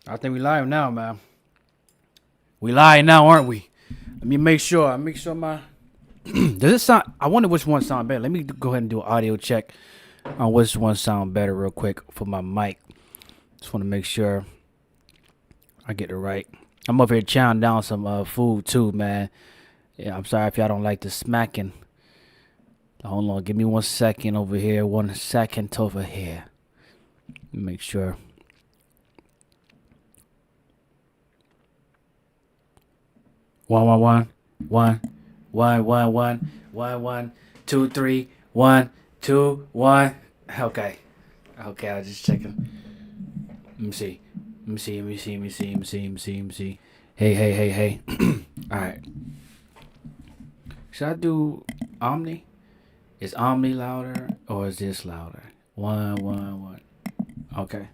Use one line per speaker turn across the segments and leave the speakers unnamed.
I think we live now, man. We live now, aren't we? Let me make sure. Make sure my. Does it sound? I wonder which one sound better. Let me go ahead and do an audio check on which one sound better real quick for my mic. Just want to make sure I get it right. I'm up here chowing down some food too, man. Yeah, I'm sorry if y'all don't like the smacking. Hold on, give me 1 second over here. 1 second over here. Make sure. One, 2, 3, 1, 2, 1. Okay, I was just checking. Let me see. Hey. All right. Should I do Omni? Is Omni louder or is this louder? One. Okay,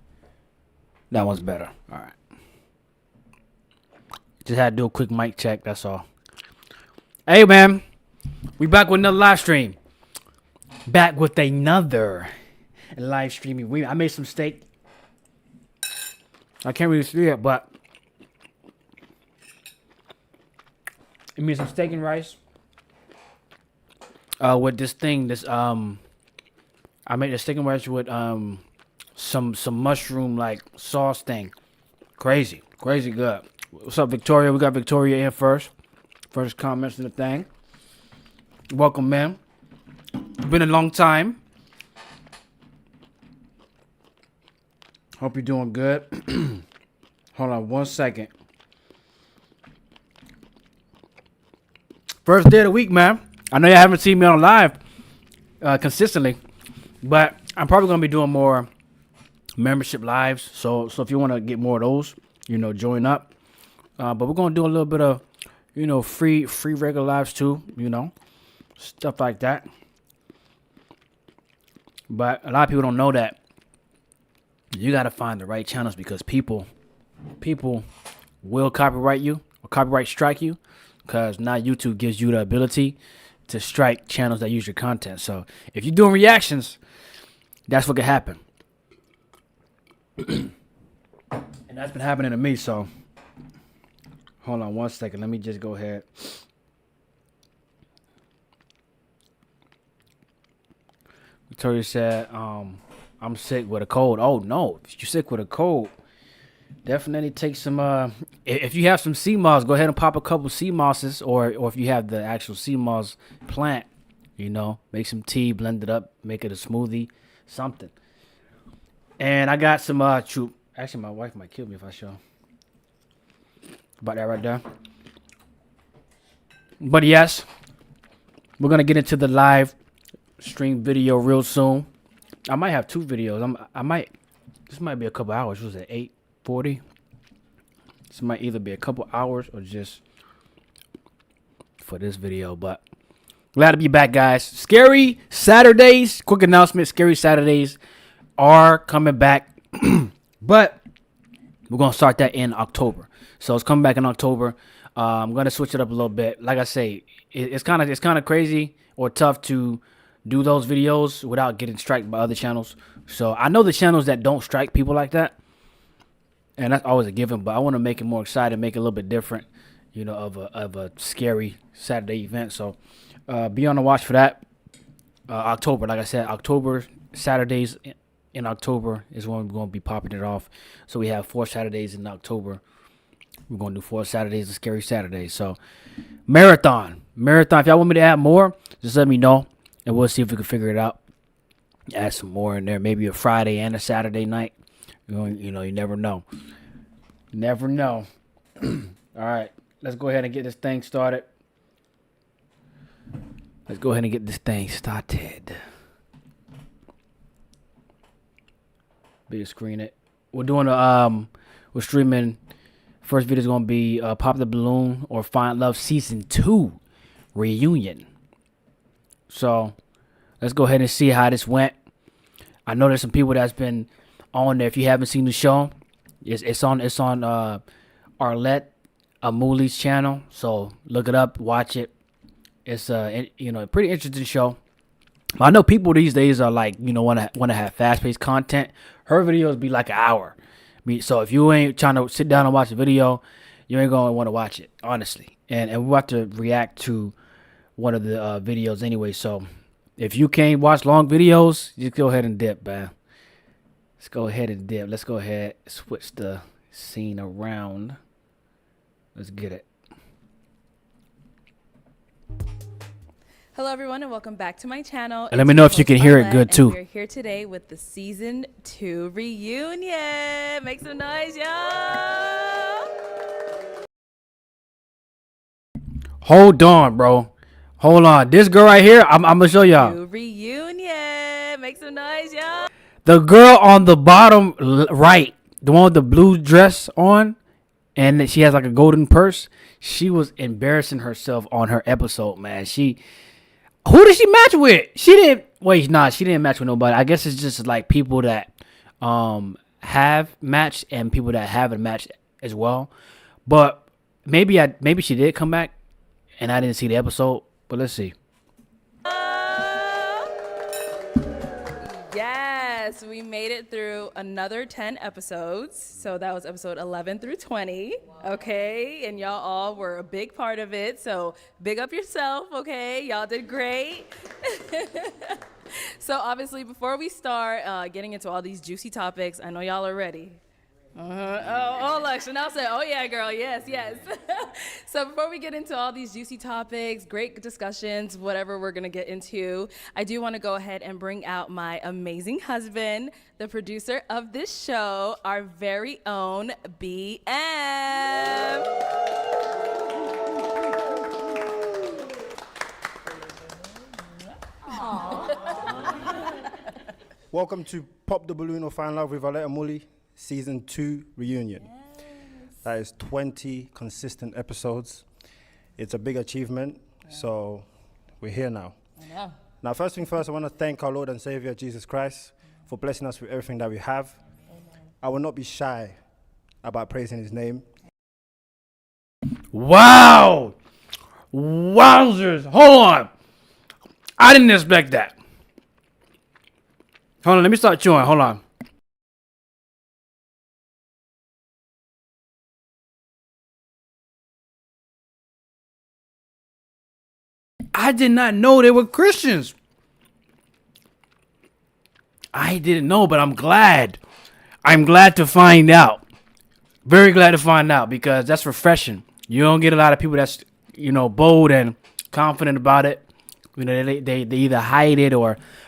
that one's better. All right. Just had to do a quick mic check. That's all. Hey, man. We back with another live stream. Back with another live streaming. I made some steak. I can't really see it, but I made some steak and rice. With this thing, I made the steak and rice with some mushroom like sauce thing. Crazy good. What's up, Victoria? We got Victoria in first. First comments in the thing. Welcome, man. Been a long time. Hope you're doing good. Hold on 1 second. First day of the week, man. I know you haven't seen me on live consistently, but I'm probably gonna be doing more membership lives. So if you want to get more of those, join up. But we're gonna do a little bit of, free regular lives too. Stuff like that. But a lot of people don't know that you got to find the right channels because people will copyright you or copyright strike you because now YouTube gives you the ability to strike channels that use your content. So if you're doing reactions, that's what could happen. And that's been happening to me. So hold on 1 second. Let me just go ahead. Victoria said, I'm sick with a cold. Oh, no. If you're sick with a cold, definitely take some, if you have some sea moss, go ahead and pop a couple sea mosses, or if you have the actual sea moss plant, make some tea, blend it up, make it a smoothie, something. And I got some, actually, my wife might kill me if I show about that right there. But yes, we're going to get into the live stream video real soon. I might have 2 videos. This might be a couple hours. What was it, 8:40? This might either be a couple hours or just for this video. But glad to be back, guys. Scary Saturdays. Quick announcement. Scary Saturdays are coming back. But we're going to start that in October. So it's coming back in October. I'm going to switch it up a little bit. Like I say, it's kind of crazy or tough to do those videos without getting striked by other channels. So I know the channels that don't strike people like that, and that's always a given, but I want to make it more exciting, make it a little bit different, of a scary Saturday event. So be on the watch for that. October, like I said, October, Saturdays in October is when we're going to be popping it off. So we have 4 Saturdays in October. We're going to do 4 Saturdays of Scary Saturdays. So marathon. If y'all want me to add more, just let me know. And we'll see if we can figure it out. Add some more in there. Maybe a Friday and a Saturday night. You never know. Never know. All right. Let's go ahead and get this thing started. Big screen it. We're streaming. First video is going to be Pop the Balloon or Find Love Season 2 Reunion. So let's go ahead and see how this went. I know there's some people that's been on there. If you haven't seen the show, it's on Arlette Amuli's channel. So look it up, watch it. It's a pretty interesting show. I know people these days are like want to have fast paced content. Her videos be like an hour, So if you ain't trying to sit down and watch the video, you ain't gonna want to watch it, honestly. And we're about to react to one of the videos anyway. So if you can't watch long videos, just go ahead and dip, man. Let's go ahead and dip. Let's go ahead, switch the scene around. Let's get it.
Hello everyone and welcome back to my channel.
And let me know if you can hear it good too.
We're here today with the season 2 reunion. Make some noise, y'all.
Hold on, bro. Hold on. This girl right here, I'm gonna show y'all.
Reunion. Make some noise, y'all.
The girl on the bottom right, the one with the blue dress on, and she has like a golden purse. She was embarrassing herself on her episode, man. Who did she match with? She didn't. Wait, nah, she didn't match with nobody. I guess it's just like people that have matched and people that haven't matched as well. But maybe she did come back, and I didn't see the episode. But let's see.
Yes, we made it through another 10 episodes. So that was episode 11 through 20. Okay, and y'all all were a big part of it. So big up yourself, okay? Y'all did great. So obviously, before we start getting into all these juicy topics, I know y'all are ready. Oh, look, Chanel said, oh yeah, girl, yes. So before we get into all these juicy topics, great discussions, whatever we're gonna get into, I do wanna go ahead and bring out my amazing husband, the producer of this show, our very own BM.
Welcome to Pop the Balloon or Find Love with Aletta Mully. Season 2 reunion. Yes. That is 20 consistent episodes. It's a big achievement, so we're here now.
I know.
Now, first thing first, I want to thank our Lord and Savior, Jesus Christ, for blessing us with everything that we have. Amen. I will not be shy about praising his name.
Wow! Wowzers! Hold on! I didn't expect that. Hold on, let me start chewing. Hold on. I did not know they were Christians. I didn't know, but I'm glad. I'm glad to find out. Very glad to find out because that's refreshing. You don't get a lot of people that's, bold and confident about it. They either hide it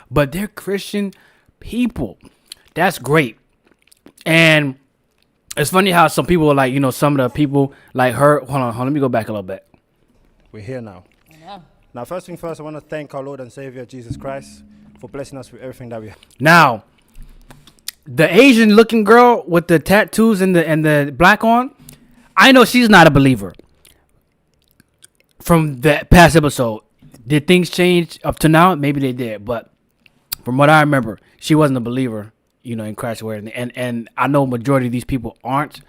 but they're Christian people. That's great. And it's funny how some people are like, some of the people like her. Hold on, let me go back a little bit.
We're here now. Now, first thing first, I want to thank our Lord and Savior, Jesus Christ, for blessing us with everything that we have.
Now, the Asian-looking girl with the tattoos and the black on, I know she's not a believer. From that past episode, did things change up to now? Maybe they did, but from what I remember, she wasn't a believer, in Christ. And I know majority of these people aren't,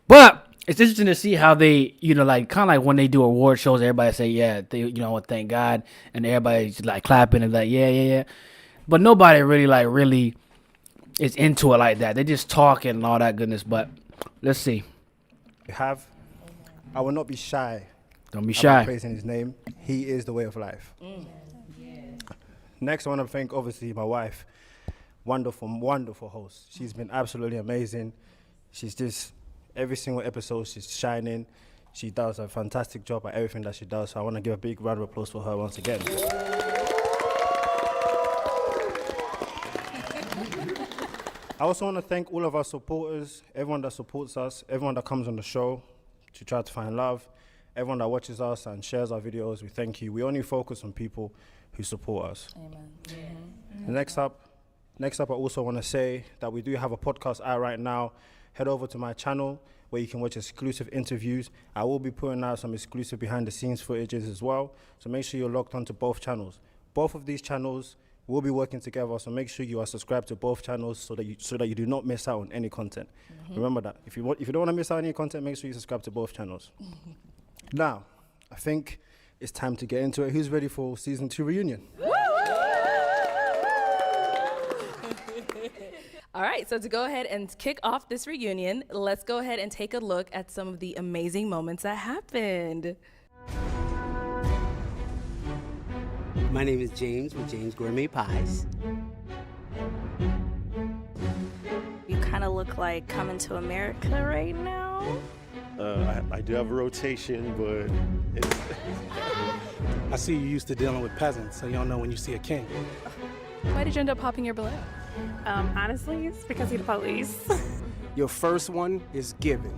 but it's interesting to see how they, kind of like when they do award shows, everybody say, yeah, they, thank God. And everybody's like clapping and like, yeah. But nobody really is into it like that. They just talking and all that goodness. But let's see.
I will not be shy.
Don't be shy.
Praising his name. He is the way of life. Next, I want to thank, obviously, my wife. Wonderful host. She's been absolutely amazing. She's just... Every single episode, she's shining. She does a fantastic job at everything that she does. So I want to give a big round of applause for her once again. I also want to thank all of our supporters, everyone that supports us, everyone that comes on the show to try to find love, everyone that watches us and shares our videos. We thank you. We only focus on people who support us.
Amen.
Mm-hmm. Next up, I also want to say that we do have a podcast out right now. Head over to my channel where you can watch exclusive interviews. I will be putting out some exclusive behind the scenes footages as well. So make sure you're logged onto both channels. Both of these channels will be working together. So make sure you are subscribed to both channels so that you do not miss out on any content. Mm-hmm. Remember that. If you don't want to miss out on any content, make sure you subscribe to both channels. Now, I think it's time to get into it. Who's ready for season 2 reunion?
All right, so to go ahead and kick off this reunion, let's go ahead and take a look at some of the amazing moments that happened.
My name is James with James Gourmet Pies.
You kind of look like Coming to America right now.
I do have a rotation, but it's
I see you used to dealing with peasants, so you don't know when you see a king.
Why did you end up popping your balloon?
Honestly, it's because he's the police.
Your first one is given.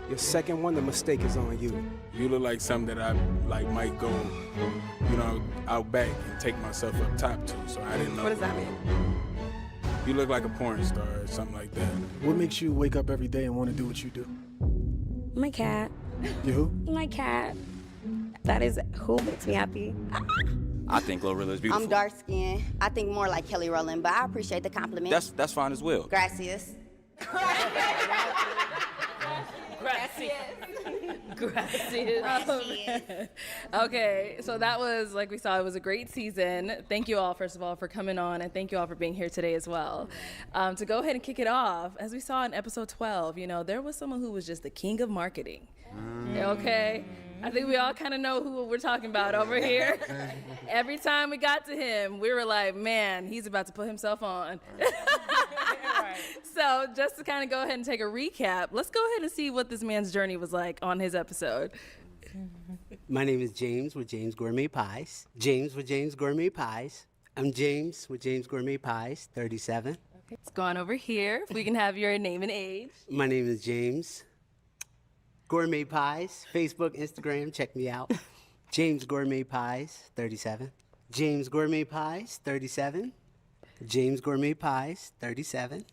Your second one, the mistake is on you.
You look like something that I might go, out back and take myself up top to. So I didn't know.
What does that mean?
You look like a porn star or something like that.
What makes you wake up every day and want to do what you do?
My cat.
You who?
My cat. That is who makes me happy.
I think Glorilla is beautiful.
I'm dark skinned. I think more like Kelly Rowland, but I appreciate the compliment.
That's fine as well.
Gracias.
Okay, so that was, like we saw, it was a great season. Thank you all, first of all, for coming on, and thank you all for being here today as well. To go ahead and kick it off, as we saw in episode 12, there was someone who was just the king of marketing. Okay? I think we all kind of know who we're talking about over here. Every time we got to him, we were like, man, he's about to put himself on. So just to kind of go ahead and take a recap, let's go ahead and see what this man's journey was like on his episode.
My name is James with James Gourmet Pies. James with James Gourmet Pies. I'm James with James Gourmet Pies, 37.
Okay, let's go on over here. If we can have your name and age.
My name is James Gourmet Pies. Facebook, Instagram, check me out. James Gourmet Pies, 37. James Gourmet Pies, 37. James Gourmet Pies, 37.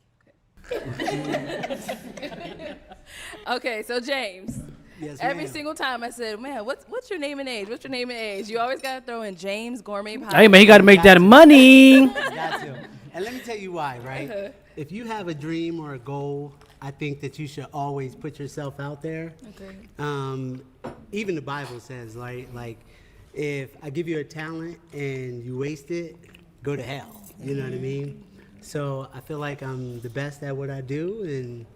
Okay, so James.
Yes,
Every
ma'am.
single time I said, man, what's your name and age? What's your name and age? You always got to throw in James Gourmet Pie.
Hey, man, he got to make that money.
Got to. And let me tell you why, right? If you have a dream or a goal, I think that you should always put yourself out there.
Okay.
Even the Bible says, like, if I give you a talent and you waste it, go to hell. You know what I mean? So I feel like I'm the best at what I do, and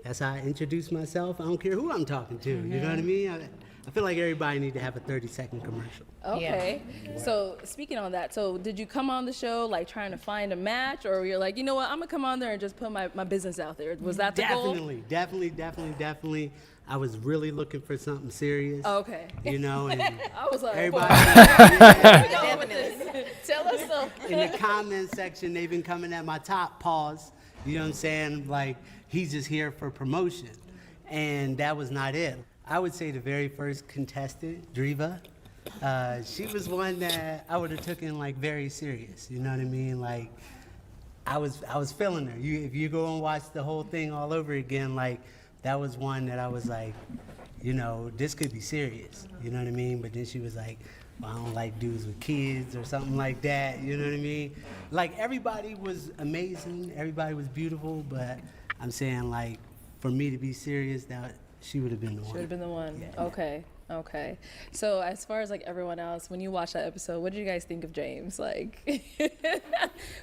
that's how I introduce myself. I don't care who I'm talking to. You know what I mean? I feel like everybody need to have a 30-second commercial.
Okay. So speaking on that, so did you come on the show like trying to find a match, or you're like, you know what, I'm gonna come on there and just put my business out there? Was that the goal?
Definitely. I was really looking for something serious.
Okay.
And
I was like,
everybody,
tell us so.
in the comment section, they've been coming at my top paws. You know what I'm saying? Like, he's just here for promotion. And that was not it. I would say the very first contestant, Driva, she was one that I would have taken like very serious. You know what I mean? Like, I was feeling her. If you go and watch the whole thing all over again, like, that was one that I was like, this could be serious. You know what I mean? But then she was like, well, I don't like dudes with kids or something like that. You know what I mean? Like, everybody was amazing. Everybody was beautiful. But I'm saying, like, for me to be serious, that she would have been the one.
Should have been the one.
Yeah.
Okay. So as far as like everyone else, when you watch that episode, what did you guys think of James? Like,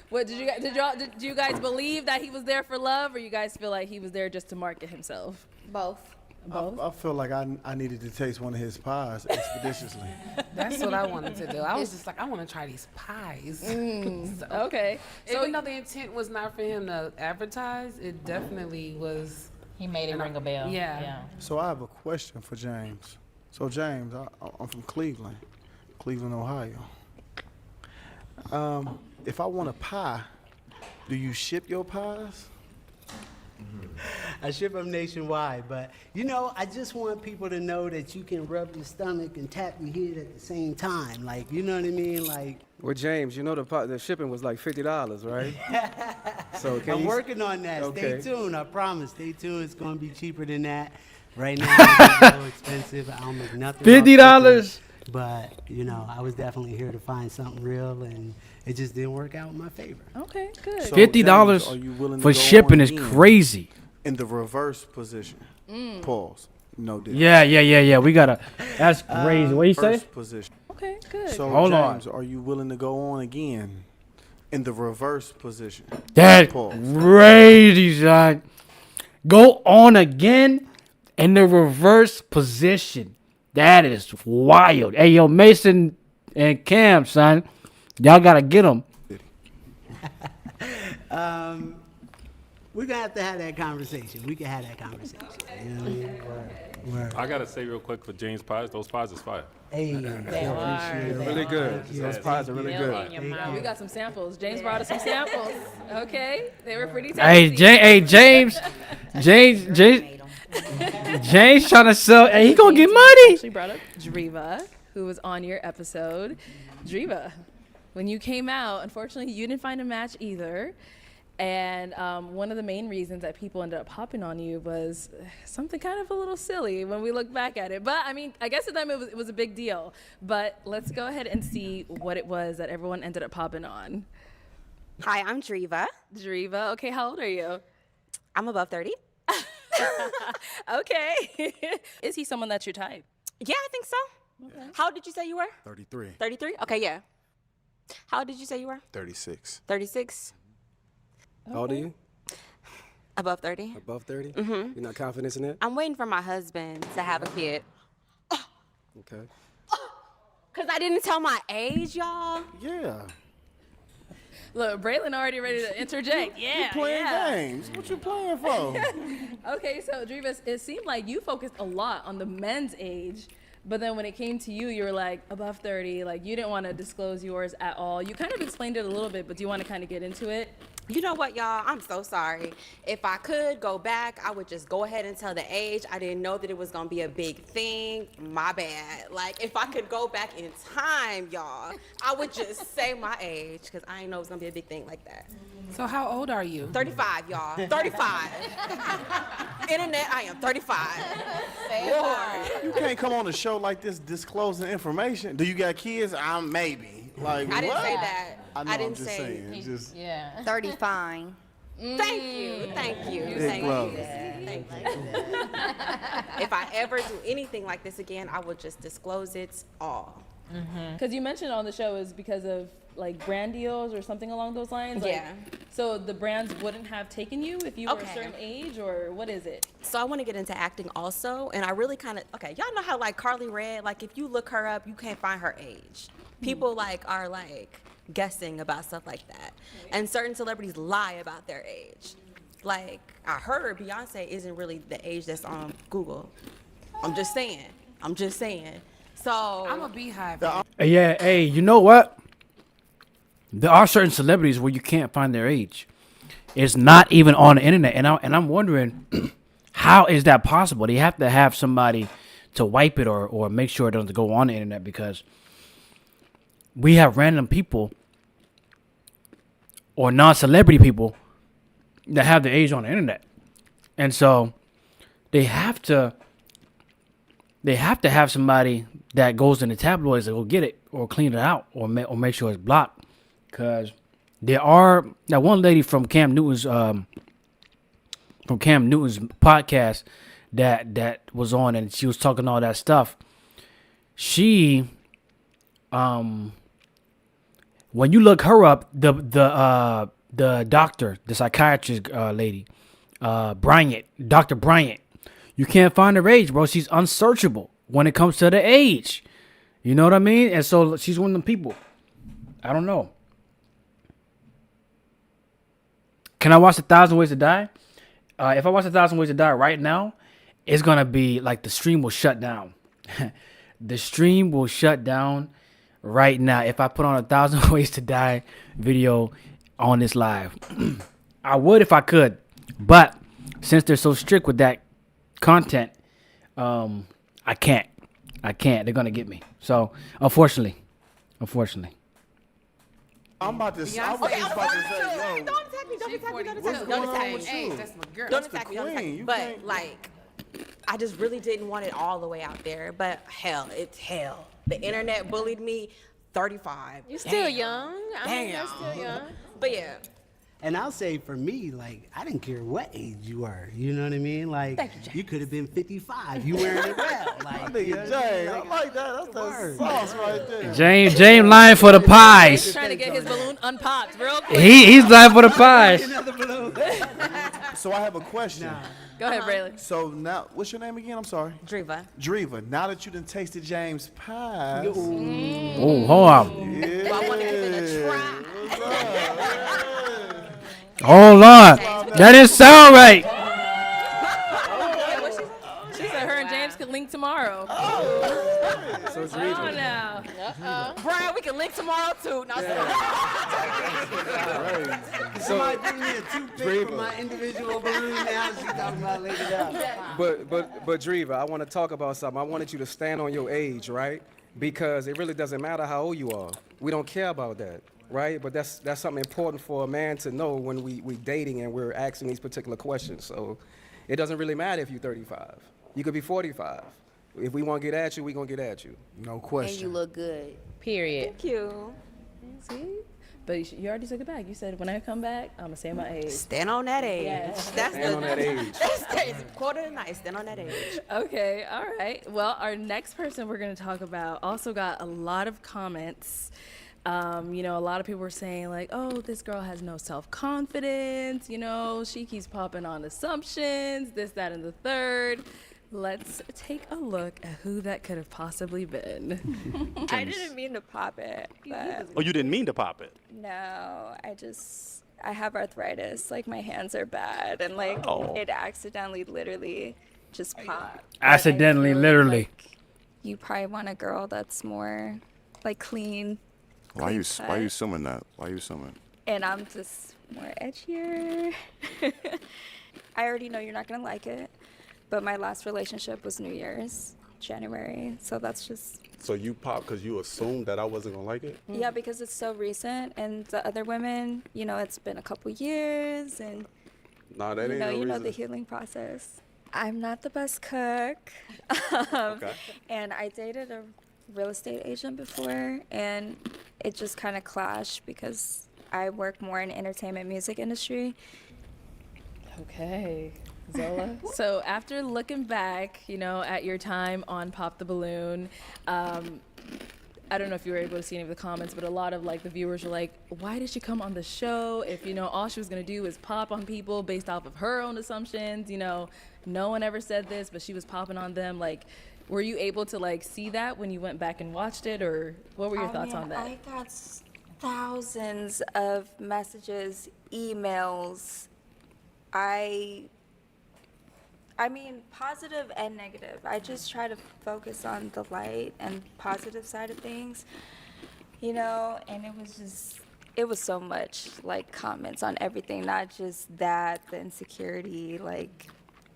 what did you guys believe that he was there for love, or you guys feel like he was there just to market himself?
Both.
I feel like I needed to taste one of his pies expeditiously.
That's what I wanted to do. I was just like, I want to try these pies. So,
Okay. So
even though the intent was not for him to advertise, it definitely was.
He made it ring a bell.
Yeah.
So I have a question for James. So James, I'm from Cleveland, Ohio. If I want a pie, do you ship your pies?
I ship them nationwide, but I just want people to know that you can rub your stomach and tap your head at the same time. Like, you know what I mean? Like,
Well, James, the shipping was like $50, right? So
I'm working on that.
Okay.
Stay tuned. I promise. Stay tuned. It's going to be cheaper than that. Right now, it's so expensive. I don't make nothing.
$50.
But, I was definitely here to find something real, and it just didn't work out in my favor.
Okay, good.
So,
$50
James, are you willing to
for
go
shipping
on
is
again
crazy.
In the reverse position. Pause. No difference.
Yeah. We gotta. That's crazy. What you say?
First position.
Okay, good.
So
Hold on.
James, are you willing to go on again In the reverse position.
That's
Pause.
crazy, son. Go on again in the reverse position. That is wild. Hey, yo, Mason and Cam, son, y'all gotta get them.
We're gonna have to have that conversation. We can have that conversation. You know what I mean? Word.
I gotta say real quick for James pies, those pies is fire.
Hey,
They are.
Really good. Those pies are really good.
We got some samples. James brought us some samples. Okay, they were pretty
Hey,
tasty.
James trying to sell. Hey, he gonna get money.
Actually brought up Driva, who was on your episode. Driva, when you came out, unfortunately, you didn't find a match either. And one of the main reasons that people ended up hopping on you was something kind of a little silly when we look back at it. But I mean, I guess at the time it was a big deal. But let's go ahead and see what it was that everyone ended up hopping on.
Hi, I'm Driva.
Driva, okay, how old are you?
I'm above 30.
Okay. Is he someone that's your type?
Yeah, I think so. Okay. How old did you say you were?
33.
33? Okay, yeah. How old did you say you were?
36.
36.
How old are you?
Above 30.
Above 30?
Mm-hmm.
You're not confident in that?
I'm waiting for my husband to have a kid.
Okay.
Because I didn't tell my age, y'all.
Yeah.
Look, Braylon already ready to interject. Yeah,
You playing
yeah.
games. What you playing for?
Okay, so Driva, it seemed like you focused a lot on the men's age, but then when it came to you, you were like above 30, like you didn't want to disclose yours at all. You kind of explained it a little bit, but do you want to kind of get into it?
You know what, y'all? I'm so sorry. If I could go back, I would just go ahead and tell the age. I didn't know that it was going to be a big thing. My bad. Like, if I could go back in time, y'all, I would just say my age because I didn't know it was going to be a big thing like that.
So how old are you?
35, y'all. 35. Internet, I am 35.
You can't come on a show like this disclosing information. Do you got kids? Maybe. Like,
I didn't
what?
say that.
I know,
I didn't
I'm just
say.
saying. Just
35. Thank you. Thank you.
Big
Thank
love.
you. Thank you. If I ever do anything like this again, I will just disclose it all.
Because you mentioned on the show is because of like brand deals or something along those lines. Like,
Yeah.
So the brands wouldn't have taken you if you were a certain age, or what is it?
So I want to get into acting also, and I really kind of y'all know how like Carly Red, like if you look her up, you can't find her age. People like are like guessing about stuff like that, and certain celebrities lie about their age. Like I heard Beyonce isn't really the age that's on Google. I'm just saying. So
I'm a beehive.
Yeah, hey, you know what? There are certain celebrities where you can't find their age. It's not even on the internet, and I'm wondering how is that possible? They have to have somebody to wipe it or make sure it doesn't go on the internet, because we have random people or non-celebrity people that have the age on the internet, and so they have to have somebody that goes in the tabloids to go get it or clean it out or make sure it's blocked. Because there are that one lady from Cam Newton's podcast that was on, and she was talking all that stuff. She when you look her up, the doctor, the psychiatrist lady, Dr. Bryant, you can't find her age, bro. She's unsearchable when it comes to the age. You know what I mean? And so she's one of them people. I don't know. Can I watch 1,000 Ways to Die? If I watch 1,000 Ways to Die right now, it's going to be like the stream will shut down. The stream will shut down right now if I put on 1,000 Ways to Die video on this live. I would if I could, but since they're so strict with that content, I can't. They're going to get me. So, unfortunately.
I'm about to say, yo.
Don't attack me. But like, I just really didn't want it all the way out there. But it's hell. The internet bullied me. 35.
You're still young.
Damn.
You're still young.
But yeah,
And I'll say for me, like, I didn't care what age you were. You know what I mean? Like, you could have been 55. You wearing it well. Like, you know what I mean?
Jay, I like that. That's the sauce right there.
James lying for the
He's
pies.
trying to get his balloon unpopped real quick.
He's lying for the pies.
So I have a question.
Go ahead, Braylon.
So now, what's your name again? I'm sorry.
Driva.
Driva. Now that you done tasted James' pies.
Oh, hold on.
Yeah.
I want to give it a try.
Hold on. That didn't sound right.
She said her and James could link tomorrow.
So
Come on now.
Brian, we can link tomorrow too. No,
Somebody bring me a toothpick for my individual balloon now. She's talking about later down.
But Driva, I want to talk about something. I wanted you to stand on your age, right? Because it really doesn't matter how old you are. We don't care about that, right? But that's something important for a man to know when we dating and we're asking these particular questions. So it doesn't really matter if you're 35. You could be 45. If we want to get at you, we're going to get at you.
No
And
question.
you look good.
Period.
Thank you.
See? But you already took it back. You said when I come back, I'm going to say my age.
Stand on that age.
Yes.
That's
Stand on that age.
That's crazy. Quarter of the night. Stand on that age.
Okay, all right. Well, our next person we're going to talk about also got a lot of comments. You know, a lot of people were saying like, oh, this girl has no self-confidence. You know, she keeps popping on assumptions, this, that, and the third. Let's take a look at who that could have possibly been.
I didn't mean to pop it, but
Oh, you didn't mean to pop it.
no, I have arthritis. Like my hands are bad, and like
Oh.
it accidentally, literally, just popped.
Accidentally,
But I feel
literally.
like you probably want a girl that's more like clean.
Why you
clean
why you
cut.
assuming that? Why you assuming?
And I'm just more edgier. I already know you're not gonna like it, but my last relationship was New Year's, January. So that's just
So you popped because you assumed that I wasn't gonna like it?
yeah, because it's so recent, and the other women, you know, it's been a couple years, and
Nah, that ain't no
you know
reason.
the healing process. I'm not the best cook,
Okay.
and I dated a real estate agent before, and it just kind of clashed because I work more in entertainment music industry.
Okay, Zola. So after looking back, you know, at your time on Pop the Balloon, I don't know if you were able to see any of the comments, but a lot of like the viewers were like, why did she come on the show if, you know, all she was gonna do is pop on people based off of her own assumptions? You know, no one ever said this, but she was popping on them. Like, were you able to like see that when you went back and watched it, or what were your thoughts on that?
I got thousands of messages, emails. I mean, positive and negative. I just try to focus on the light and positive side of things, you know, and it was so much like comments on everything, not just that, the insecurity, like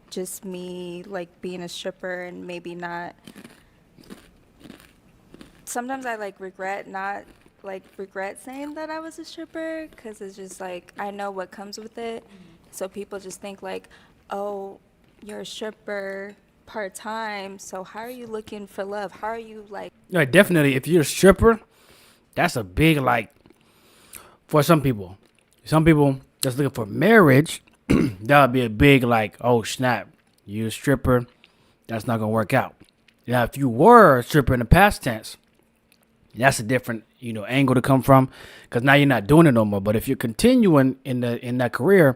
just me like being a stripper and maybe not. Sometimes I like regret saying that I was a stripper, because it's just like I know what comes with it. So people just think like, oh, you're a stripper part-time, so how are you looking for love? How are you like...
Yeah, definitely. If you're a stripper, that's a big, like, for some people. Some people just looking for marriage, that would be a big, like, oh, snap, you're a stripper, that's not going to work out. Now, if you were a stripper in the past tense, that's a different, you know, angle to come from, because now you're not doing it no more. But if you're continuing in that career,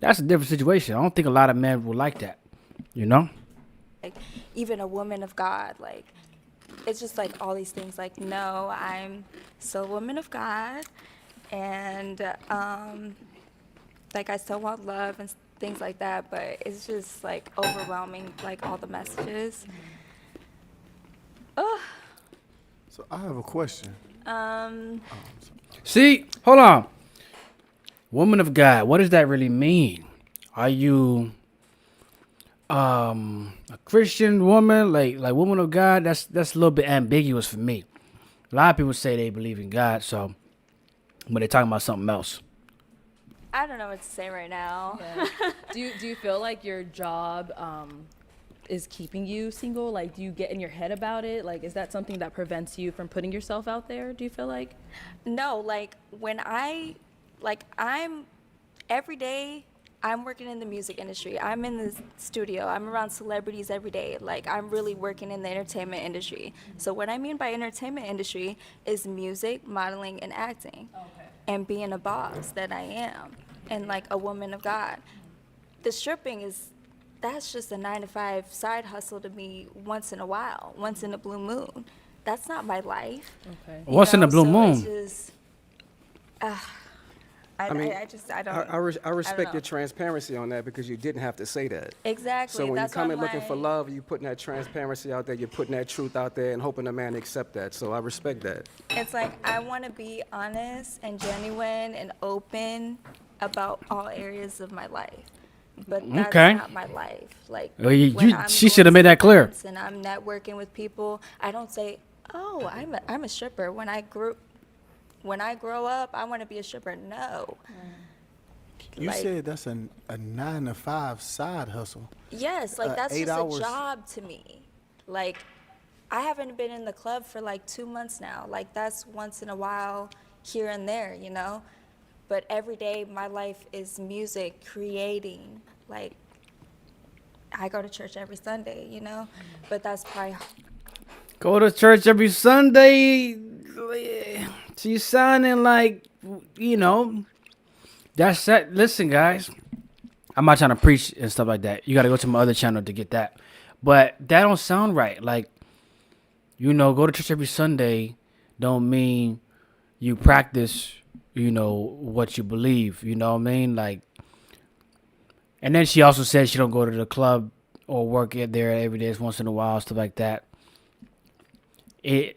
that's a different situation. I don't think a lot of men will like that, you know?
Like, even a woman of God, like, it's just like all these things, like, no, I'm still a woman of God, and like I still want love and things like that, but it's just like overwhelming, like all the messages. Oh.
So I have a question.
See, hold on. Woman of God, what does that really mean? Are you a Christian woman, like woman of God? That's a little bit ambiguous for me. A lot of people say they believe in God, so but they're talking about something else.
I don't know what to say right now.
Yeah. Do you feel like your job is keeping you single? Like, do you get in your head about it? Like, is that something that prevents you from putting yourself out there? Do you feel like?
No, like when I'm every day I'm working in the music industry. I'm in the studio. I'm around celebrities every day. Like, I'm really working in the entertainment industry. So what I mean by entertainment industry is music, modeling, and acting. Okay. And being a boss that I am, and like a woman of God. The stripping that's just a 9-to-5 side hustle to me once in a while, once in a blue moon. That's not my life.
Okay.
Once in a blue moon.
It's just, I don't.
I respect
know.
your transparency on that because you didn't have to say that.
Exactly.
So when you
That's
come
why
in
I'm
looking for
like-
love, you putting that transparency out there, you're putting that truth out there and hoping a man accept that. So I respect that.
It's like I want to be honest and genuine and open about all areas of my life. But that's
Okay.
not my life. Like,
Well,
when I'm
she
going
should have
to
made that clear.
events and I'm networking with people, I don't say, "Oh, I'm a stripper." When I grow up, I want to be a stripper. No.
You
Like-
said that's a 9-to-5 side hustle.
Yes, like that's
8
just
hours.
a job to me. Like, I haven't been in the club for like 2 months now. Like, that's once in a while here and there, you know? But every day my life is music, creating. Like, I go to church every Sunday, you know? But that's probably
Go to church every Sunday. She's sounding like, you know, that's that. Listen, guys, I'm not trying to preach and stuff like that. You got to go to my other channel to get that. But that don't sound right. Like, you know, go to church every Sunday don't mean you practice, you know, what you believe. You know what I mean? Like, and then she also said she don't go to the club or work there every day, once in a while, stuff like that. A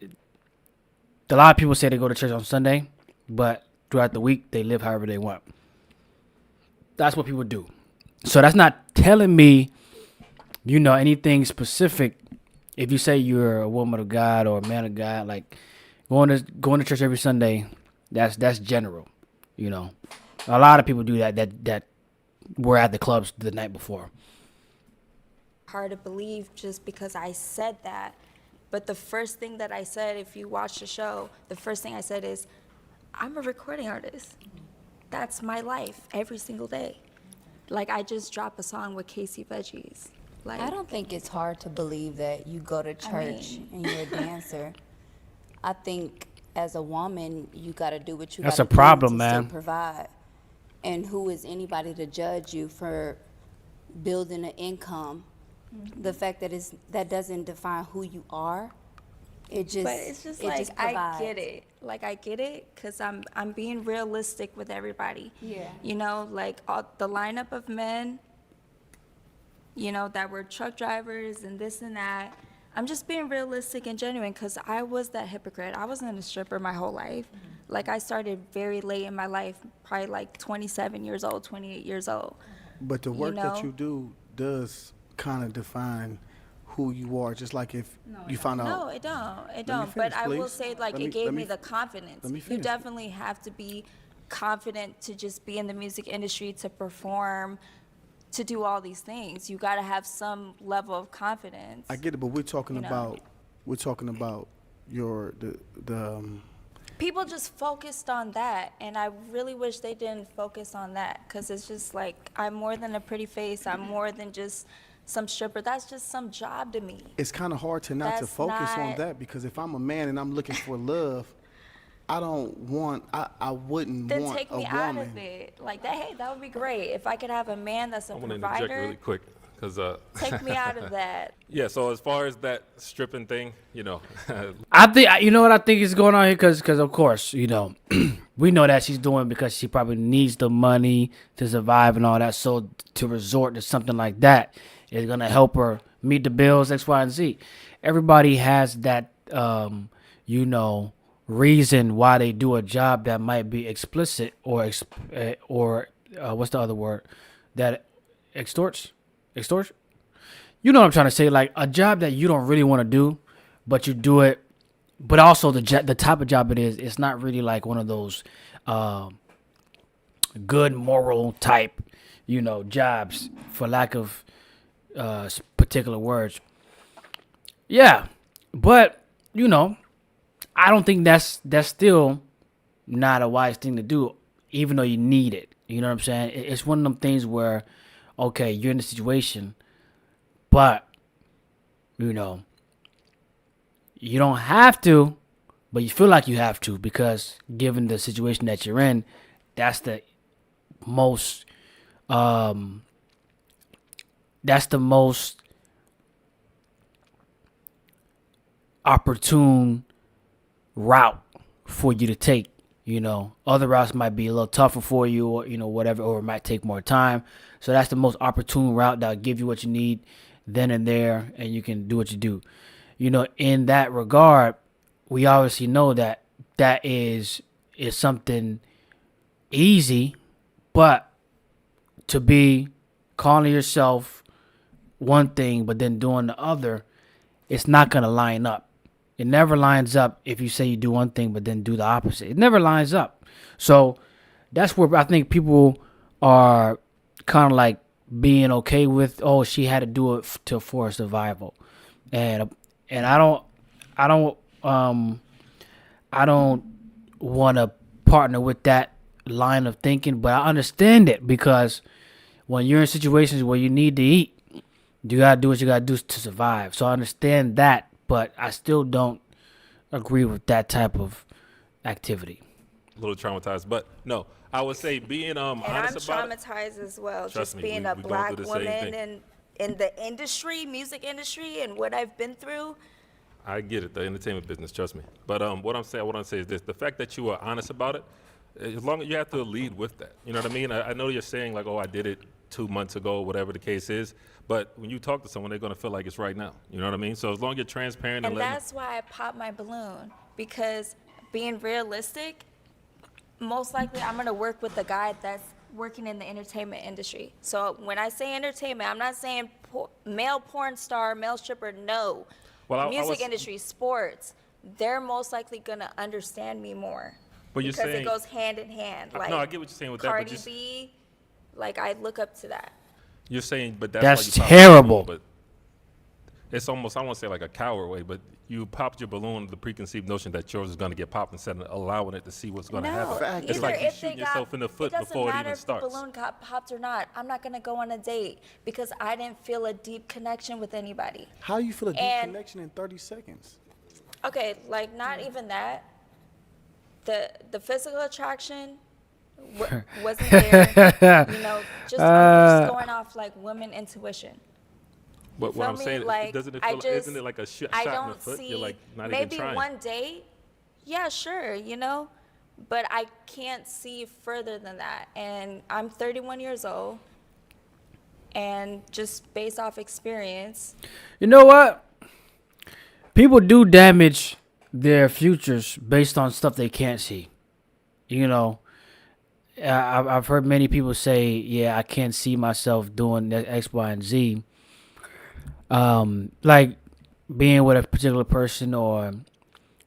lot of people say they go to church on Sunday, but throughout the week they live however they want. That's what people do. So that's not telling me, you know, anything specific. If you say you're a woman of God or a man of God, like going to church every Sunday, that's general. You know, a lot of people do that were at the clubs the night before.
hard to believe just because I said that. But the first thing that I said, if you watch the show, the first thing I said is, I'm a recording artist. That's my life every single day. Like, I just dropped a song with Casey Veggies. Like,
I don't think it's hard to believe that you go to church and you're a dancer. I think as a woman, you got to do what you got to do.
That's a problem,
to
man.
still provide. And who is anybody to judge you for building an income? The fact that that doesn't define who you are. It just,
but it's just
it
like,
just
I
provides.
get it. Like, I get it because I'm being realistic with everybody.
Yeah.
You know, like the lineup of men, you know, that were truck drivers and this and that. I'm just being realistic and genuine because I was that hypocrite. I wasn't a stripper my whole life. Like, I started very late in my life, probably like 27 years old, 28 years old.
But the work
know?
that you do does kind of define who you are, just like if you found out.
No, it don't. It
Let me
don't.
finish,
But I will
please.
say, like,
Let
it
me-
gave
let
me
me-
the confidence.
let me
You
finish.
definitely have to be confident to just be in the music industry, to perform, to do all these things. You got to have some level of confidence.
I get it, but we're talking
You know?
about your the
People just focused on that, and I really wish they didn't focus on that because it's just like, I'm more than a pretty face. I'm more than just some stripper. That's just some job to me.
it's kind of hard to not to
That's
focus on
not-
that, because if I'm a man and I'm looking for love, I wouldn't
Then
want
take
a
me
woman.
out of it. Like that, hey, that would be great. If I could have a man that's a
I want to interject
provider,
really quick because
take me out of that.
yeah. So as far as that stripping thing, you know,
I think, you know what I think is going on here, because of course, you know, we know that she's doing because she probably needs the money to survive and all that. So to resort to something like that is gonna help her meet the bills, X, Y, and Z. Everybody has that, you know, reason why they do a job that might be explicit or what's the other word that extorts. You know what I'm trying to say? Like a job that you don't really want to do, but you do it. But also the type of job it is, it's not really like one of those good moral type, you know, jobs, for lack of particular words. Yeah, but you know, I don't think that's still not a wise thing to do, even though you need it. You know what I'm saying? It's one of them things where, okay, you're in a situation, but, you know, you don't have to, but you feel like you have to because given the situation that you're in, that's the most, opportune route for you to take. You know, other routes might be a little tougher for you, or whatever, or it might take more time. So that's the most opportune route that'll give you what you need then and there, and you can do what you do. In that regard, we obviously know that is something easy, but to be calling yourself one thing but then doing the other, it's not gonna line up. It never lines up if you say you do one thing but then do the opposite. It never lines up. So that's where I think people are kind of like being okay with, oh, she had to do it for her survival, and I don't want to partner with that line of thinking, but I understand it because when you're in situations where you need to eat, you gotta do what you gotta do to survive. So I understand that. But I still don't agree with that type of activity.
A little traumatized, but no, I would say being honest about it.
I'm traumatized as well.
Trust
Just
me,
being
we
a
going
black
through the same
woman
thing.
in the industry, music industry, and what I've been through.
I get it, the entertainment business, trust me. But what I want to say is this: the fact that you are honest about it, as long as you have to lead with that. You know what I mean? I know you're saying like, oh, I did it 2 months ago, whatever the case is. But when you talk to someone, they're gonna feel like it's right now. You know what I mean? So as long as you're transparent
And
letting
that's why I popped my balloon, because being realistic, most likely I'm gonna work with a guy that's working in the entertainment industry. So when I say entertainment, I'm not saying male porn star, male stripper, no.
Well,
Music industry, sports, they're most likely gonna understand me more.
But you're
because
saying,
it goes hand in hand. Like
no, I get what you're saying with
Cardi
that. But
B, like I look up to that.
you're saying, but that's
That's
why you popped your
terrible.
balloon, but it's almost, I won't say like a coward way, but you popped your balloon with the preconceived notion that yours is going to get popped instead of allowing it to see what's going to happen. It's like you shooting yourself in the foot before it even starts.
It doesn't matter if the balloon got popped or not. I'm not going to go on a date because I didn't feel a deep connection with anybody.
How you feel a deep connection in 30 seconds?
Okay, like not even that. The physical attraction wasn't there. I'm just going off like women intuition.
But what I'm saying,
like,
doesn't it feel isn't it like a shot in the foot? You're like not even trying.
Maybe one date, yeah, sure, but I can't see further than that. And I'm 31 years old, and just based off experience.
You know what? People do damage their futures based on stuff they can't see. I've heard many people say, yeah, I can't see myself doing X, Y, and Z. Like being with a particular person or,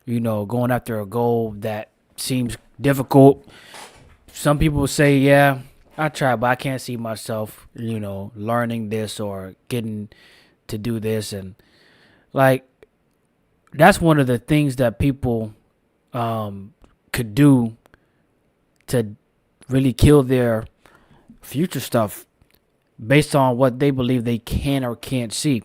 going after a goal that seems difficult. Some people say, yeah, I try, but I can't see myself, learning this or getting to do this. And like, that's one of the things that people, could do to really kill their future stuff based on what they believe they can or can't see.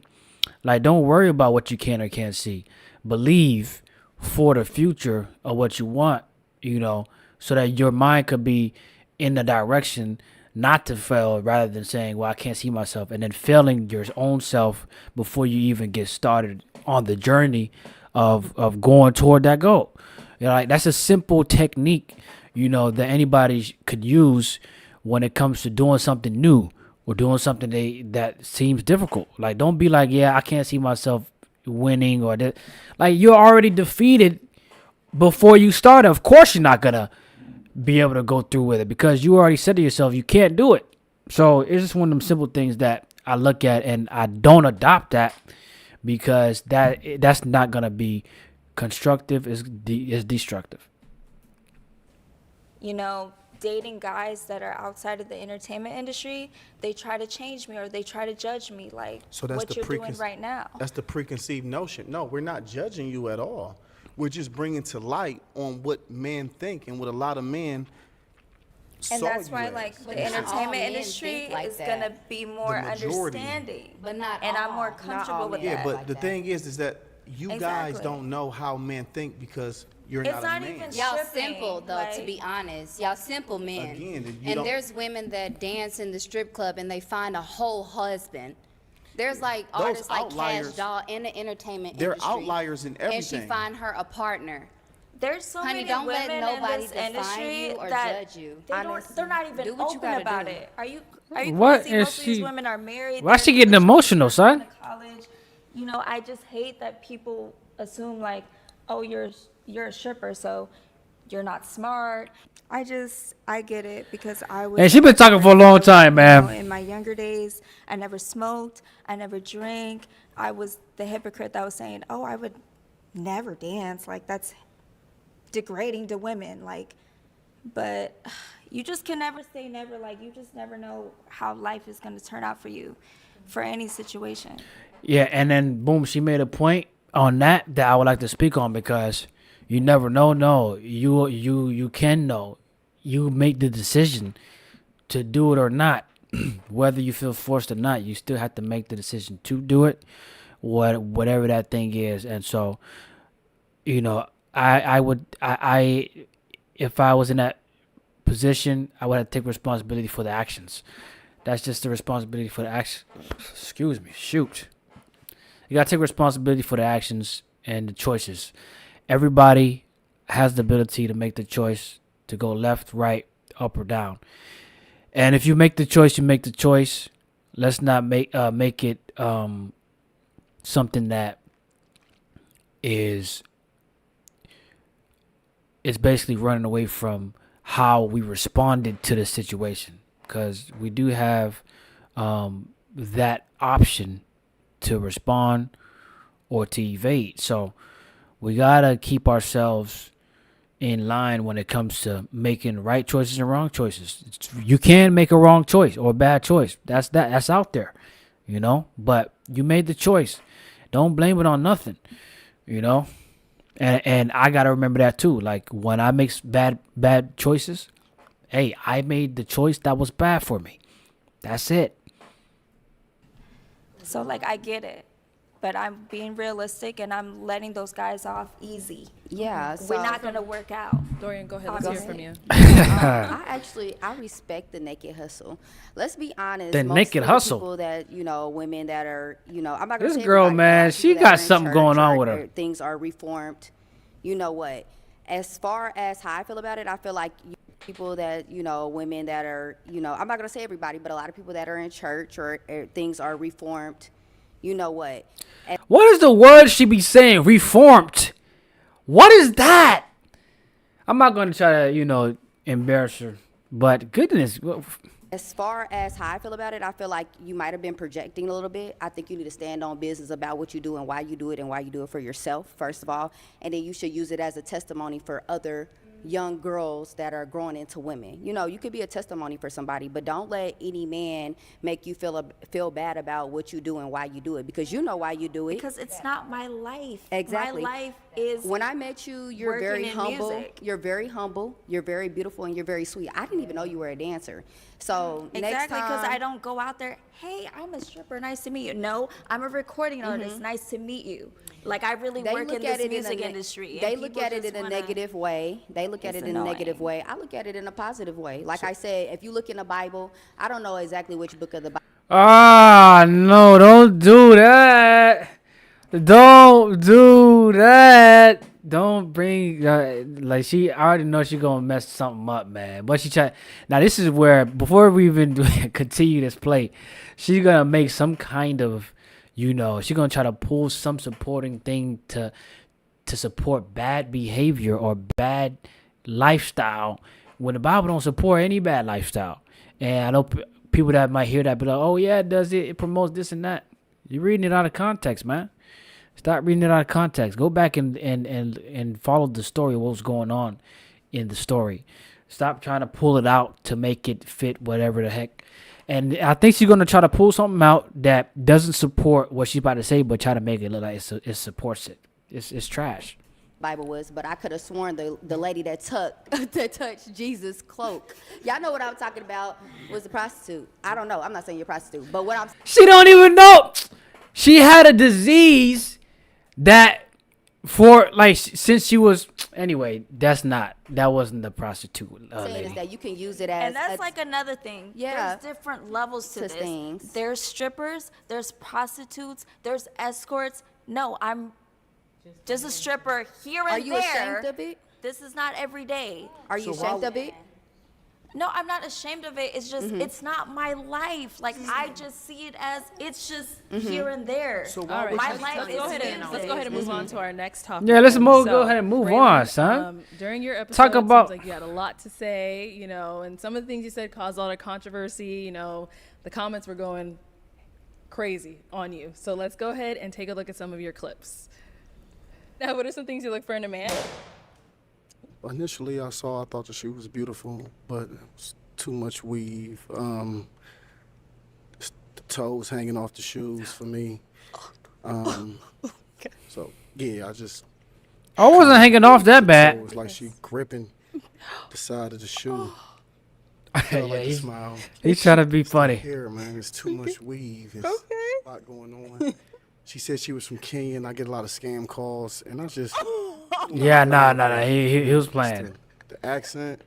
Like, don't worry about what you can or can't see. Believe for the future of what you want, so that your mind could be in the direction not to fail rather than saying, well, I can't see myself, and then failing your own self before you even get started on the journey of going toward that goal. Like that's a simple technique, that anybody could use when it comes to doing something new or doing something that seems difficult. Like, don't be like, yeah, I can't see myself winning or that. Like, you're already defeated before you start. Of course, you're not gonna be able to go through with it because you already said to yourself you can't do it. So it's just one of them simple things that I look at and I don't adopt that because that's not gonna be constructive. It's destructive.
Dating guys that are outside of the entertainment industry, they try to change me or they try to judge me like what you're doing right now.
That's the preconceived notion. No, we're not judging you at all. We're just bringing to light on what men think and what a lot of men
And
saw
that's
you
why,
as.
like,
But
the
not all
entertainment
men
industry
think like
is
that.
gonna be more
majority.
understanding.
But not
And I'm
all.
more
Not
comfortable
all
with
men
Yeah,
that.
but
like
the
that.
thing is that you guys
Exactly.
don't know how men think because you're
It's
not a
not
man.
even
Y'all
stripping,
simple though, to
like-
be honest. Y'all simple men.
Again, you
and
don't-
there's women that dance in the strip club and they find a whole husband. There's like
Those
artists like Cash
outliers-
Doll in the entertainment
They're
industry.
outliers in
And she
everything.
find her a partner.
There's so
Honey,
many
don't let
women
nobody
in this
define
industry
you or
that
judge you.
they're not even
Do what you
open
gotta
about
do.
it. Are you
What
crazy?
is
Most of these
she-
women are married.
Why
they're
she getting
in
emotional, son?
college. You know, I just hate that people assume like, oh, you're a stripper, so you're not smart. I get it because I was.
Hey, she been talking for a long time,
You
man.
know, in my younger days, I never smoked. I never drank. I was the hypocrite that was saying, oh, I would never dance. Like, that's degrading to women. Like, but you just can never say never. Like, you just never know how life is going to turn out for you for any situation.
Yeah, and then boom, she made a point on that I would like to speak on because you never know. No, you can know. You make the decision to do it or not, whether you feel forced or not. You still have to make the decision to do it, whatever that thing is. And so, you know, I would if I was in that position, I would have to take responsibility for the actions. That's just the responsibility for the action. Excuse me. Shoot. You gotta take responsibility for the actions and the choices. Everybody has the ability to make the choice to go left, right, up, or down. And if you make the choice, you make the choice. Let's not make it something that is basically running away from how we responded to the situation, because we do have that option to respond or to evade. So we gotta keep ourselves in line when it comes to making right choices and wrong choices. You can make a wrong choice or a bad choice. That's out there, you know. But you made the choice. Don't blame it on nothing, you know. And I gotta remember that too. Like when I make bad choices, hey, I made the choice that was bad for me. That's it.
So, like, I get it. But I'm being realistic and I'm letting those guys off easy.
Yeah,
We're
so-
not going to work out.
Dorian, go ahead. Let's hear from you.
I respect the naked hustle. Let's be honest.
The
most
naked
of the
hustle.
People that, you know, women that are, you know, I'm not gonna
This
say
girl,
everybody, but
man,
a lot of
she
people that
got
are in
something
church
going on
or
with her.
Things are reformed. You know what? As far as how I feel about it, I feel like people that, you know, women that are, you know, I'm not gonna say everybody, but a lot of people that are in church or things are reformed. You know what?
What is the word she be saying? Reformed. What is that? I'm not going to try to, you know, embarrass her. But goodness.
As far as how I feel about it, I feel like you might have been projecting a little bit. I think you need to stand on business about what you do and why you do it for yourself, first of all. And then you should use it as a testimony for other young girls that are growing into women. You know, you could be a testimony for somebody, but don't let any man make you feel bad about what you do and why you do it, because you know why you do it.
Because it's not my life.
Exactly.
My life is.
When I met you, you're
working
very
in
humble.
music.
You're very humble. You're very beautiful, and you're very sweet. I didn't even know you were a dancer. So next
Exactly, because
time,
I don't go out there, hey, I'm a stripper, nice to meet you. No, I'm a recording artist, nice to meet you. Like, I really
they
work
look
in
at
this
it
music
in a,
industry.
They
and
look
people
at it
just
in a
wanna-
negative way. They look at
It's
it in a negative
annoying.
way. I look at it in a positive way. Like I said, if you look in the Bible, I don't know exactly which book of the Bible.
Ah, no, don't do that. Don't do that. Don't bring like she. I already know she gonna mess something up, man. But she try. Now this is where before we even continue this play, she's gonna make some kind of, you know, she's gonna try to pull some supporting thing to support bad behavior or bad lifestyle when the Bible don't support any bad lifestyle. And I know people that might hear that be like, oh yeah, it does it. It promotes this and that. You're reading it out of context, man. Stop reading it out of context. Go back and follow the story of what's going on in the story. Stop trying to pull it out to make it fit whatever the heck. And I think she's going to try to pull something out that doesn't support what she's about to say, but try to make it look like it supports it. It's trash.
Bible was, but I could have sworn the lady that touched Jesus' cloak. Y'all know what I'm talking about, was a prostitute. I don't know. I'm not saying you're a prostitute, but what I'm
She don't even know. She had a disease that for like since she was anyway. That wasn't the prostitute
saying
lady.
is that you can use it as
And that's like another thing.
Yeah.
There's different levels to
To
this.
things.
There's strippers, there's prostitutes, there's escorts. No, I'm just a stripper here and
Are you
there.
ashamed of it?
This is not every day.
Are you ashamed of it?
No, I'm not ashamed of it. It's just, it's not my life. Like, I just see it as, it's just here and there.
So
All
why
right,
would
my
you-
life
let's
is
go ahead and
music.
move on to our next topic.
Yeah, let's
then.
go ahead and move on, son.
During your episode,
Talk about-
it seems like you had a lot to say, you know, and some of the things you said caused a lot of controversy. You know, the comments were going crazy on you. So let's go ahead and take a look at some of your clips. Now, what are some things you look for in a man?
Initially, I thought the shoe was beautiful, but it was too much weave. The toes hanging off the shoes for me. So yeah,
I wasn't hanging off that
It
bad.
was like she gripping the side of the shoe. Felt like a smile.
He's trying to be funny.
Here, man, it's too much weave. It's a lot going on. She said she was from Kenya, and I get a lot of scam calls, and I just
Yeah, nah. He was playing.
the accent.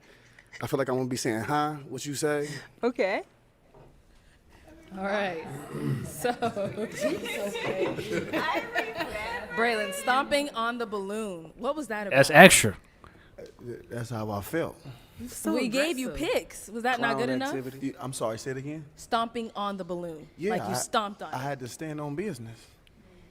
I feel like I'm gonna be saying, "Huh? What you say?"
Okay. All right. So, Braylon, stomping on the balloon. What was that about?
That's extra.
That's how I felt.
We gave you pics. Was that not good enough?
I'm sorry. Say it again.
Stomping on the balloon.
Yeah,
Like you stomped on
I
it.
had to stand on business.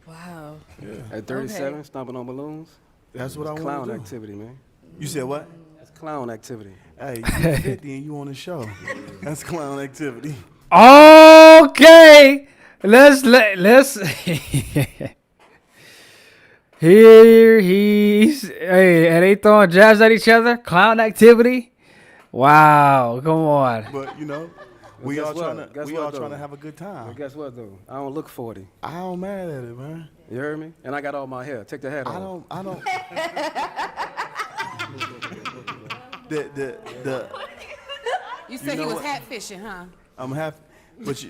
Wow.
Yeah.
At 37,
Okay.
stomping on balloons.
That's what I want
Clown
to do.
activity, man.
You said what?
That's clown activity.
Hey, you 50 and you on the show. That's clown activity.
Okay, let's here he's hey, and they throwing jabs at each other. Clown activity. Wow, come on.
But you know, we
guess
all
what?
trying to
Guess
we
what,
all
though?
trying to have a good time.
But guess what though? I don't look 40.
I don't mad at it, man.
You heard me? And I got all my hair. Take the hat off.
I don't. the
You said
know
he was
what?
hat fishing, huh?
I'm happy, but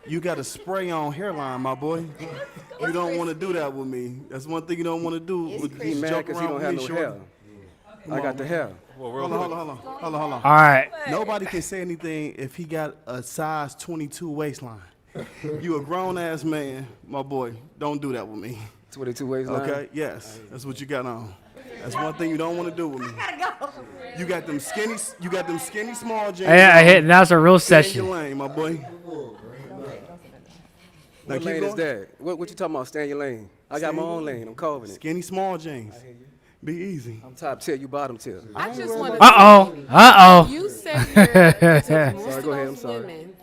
you got a spray on hairline, my boy. You don't want to do that with me. That's one thing you don't want to do. With
He mad
joke
because he
around
don't have
with
no
me,
hair.
shorty.
I got the hair.
Hold on.
All right.
Nobody can say anything if he got a size 22 waistline. You a grown ass man, my boy. Don't do that with me.
22 waistline.
Okay? Yes. That's what you got on. That's one thing you don't want to do with me. You got them skinny small jeans.
Hey, I hit. That's a real
Stay in
session.
your lane, my boy. Now
What
keep
lane is
going.
that? What you talking about? Stay in your lane. I got my own lane. I'm carving it.
Skinny small jeans. Be easy.
I'm top tier. You bottom tier.
I just want
Uh-oh.
You said you're most
Sorry,
of
go ahead,
those
I'm sorry.
women,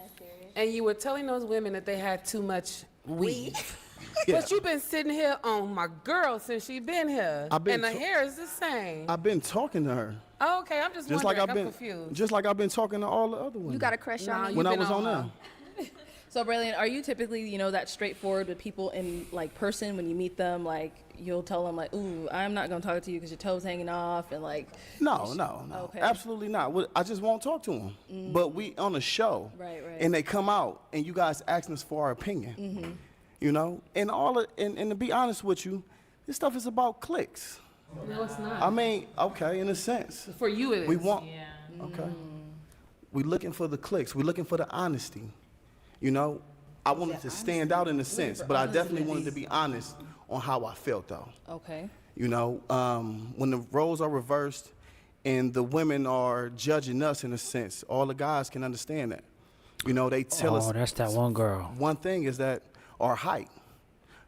and you were telling those women that they had too much weave. But you've been sitting here on my girl since she been here,
I've been
and the
to-
hair is the same.
I've been talking to her.
Oh, okay, I'm just
Just
wondering.
like
I'm
I've been
confused.
just like I've been talking to all the other women.
You got a crush on me?
when I
been
was on
on
there.
So, Braylon, are you typically, you know, that straightforward with people in like person when you meet them? Like, you'll tell them like, "Ooh, I'm not gonna talk to you because your toes hanging off," and like.
No,
Okay.
absolutely not. I just won't talk to them. But we on a show,
Right.
and they come out, and you guys asking us for our opinion. You know, and and to be honest with you, this stuff is about clicks.
No, it's not.
I mean, okay, in a sense.
For you, it is.
We want. Okay. We looking for the clicks. We looking for the honesty. You know, I wanted to stand out in a sense, but I definitely wanted to be honest on how I felt, though.
Okay.
You know, when the roles are reversed and the women are judging us in a sense, all the guys can understand that. You know, they tell us.
Oh, that's that one girl.
One thing is that our height.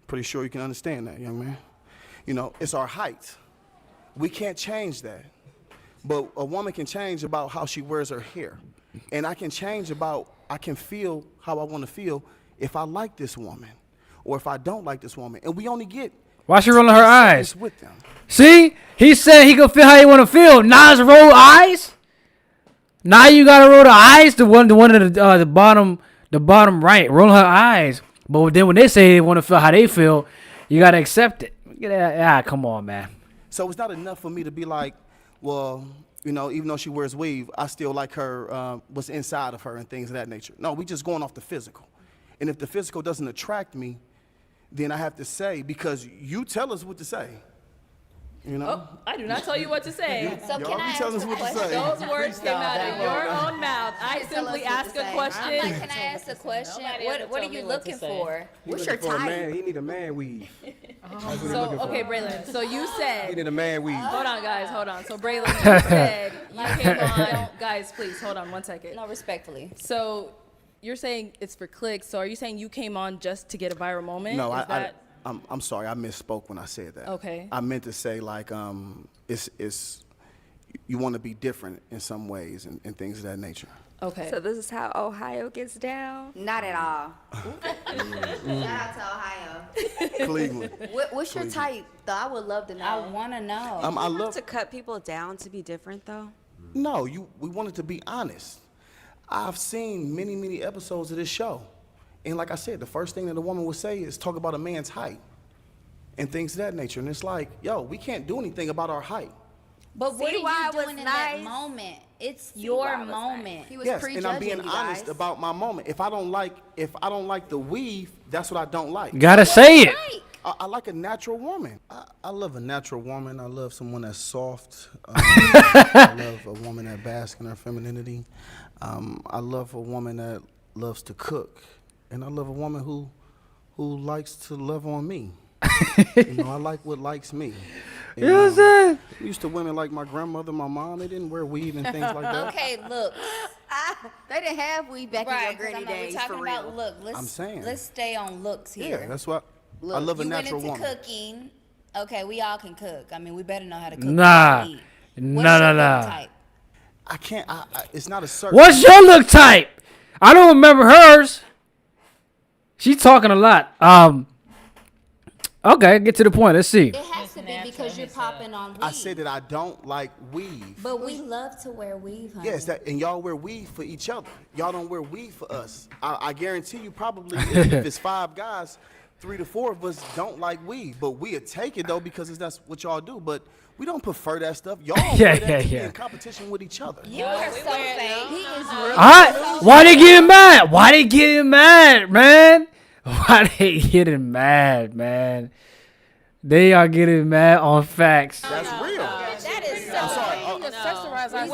Pretty sure you can understand that, young man. You know, it's our height. We can't change that. But a woman can change about how she wears her hair. And I can change about, I can feel how I want to feel if I like this woman or if I don't like this woman. And we only get
Why she rolling her
10
eyes?
seconds with them.
See, he said he can feel how he want to feel. Now it's roll eyes. Now you gotta roll the eyes. The one at the bottom right. Roll her eyes. But then when they say they want to feel how they feel, you gotta accept it. Yeah, come on, man.
So it's not enough for me to be like, well, you know, even though she wears weave, I still like her, what's inside of her and things of that nature. No, we just going off the physical. And if the physical doesn't attract me, then I have to say, because you tell us what to say. You know?
Oh, I do not tell you what to say.
So
Y'all
can
be
I
telling
ask
us
a
what to
question?
say.
Those words came out of your own mouth. I
Tell us
simply
what to
ask a
say.
question.
I'm like, can I ask a question? What are you looking for? What's your
For a man,
type?
he need a man weave.
So, okay, Braylon. So you
He
said.
need a man weave.
Hold on, guys. Hold on. So Braylon, you said you came on. Guys, please hold on 1 second.
No, respectfully.
So you're saying it's for clicks. So are you saying you came on just to get a viral moment?
No,
Is that-
I'm sorry, I misspoke when I said that.
Okay.
I meant to say like it's you want to be different in some ways and things of that nature.
Okay.
So this is how Ohio gets down?
Not at all. Shout out to Ohio.
Cleveland.
What's your type, though? I would love to know. I want to know.
I
You
love
have to cut people down to be different, though.
No, we wanted to be honest. I've seen many episodes of this show. And like I said, the first thing that a woman would say is talk about a man's height and things of that nature. And it's like, yo, we can't do anything about our height.
But what
See why
are
it
you
was
doing in
nice?
that moment? It's
why
your
it was nice.
moment. He was
Yes,
prejudging
and I'm being
you
honest
guys.
about my moment. If I don't like the weave, that's what I don't like.
Gotta say it.
I like a natural woman. I love a natural woman. I love someone that's soft. I love a woman that basks in her femininity. I love a woman that loves to cook, and I love a woman who likes to love on me. You know, I like what likes me.
You know what I'm saying?
I'm used to women like my grandmother, my mom. They didn't wear weave and things like that.
Okay, look. They didn't have weed back in your granny days,
We're talking
for
about
real.
look.
I'm saying.
Let's stay on looks here.
Yeah, that's what
Look,
I love a
you
natural
went into
woman.
cooking. Okay, we all can cook. I mean, we better know how to cook.
Nah.
and eat.
Nah,
What's
nah,
your look
nah.
type?
I can't. It's not a certain.
What's your look type? I don't remember hers. She's talking a lot. Okay, get to the point. Let's see.
It has to be because you're popping on weed.
I said that I don't like weave.
But we love to wear weave, honey.
Yes, and y'all wear weave for each other. Y'all don't wear weave for us. I guarantee you, probably if it's 5 guys, 3 to 4 of us don't like weave. But we'll take it though because that's what y'all do. But we don't prefer that stuff. Y'all
Yeah,
wear that to be
yeah.
in competition with each other.
You are so fake.
He is really
Why they getting mad? Why they getting mad, man? Why they getting mad, man? They are getting mad on facts.
That's real.
That is so
I'm sorry.
Accessorize ourselves.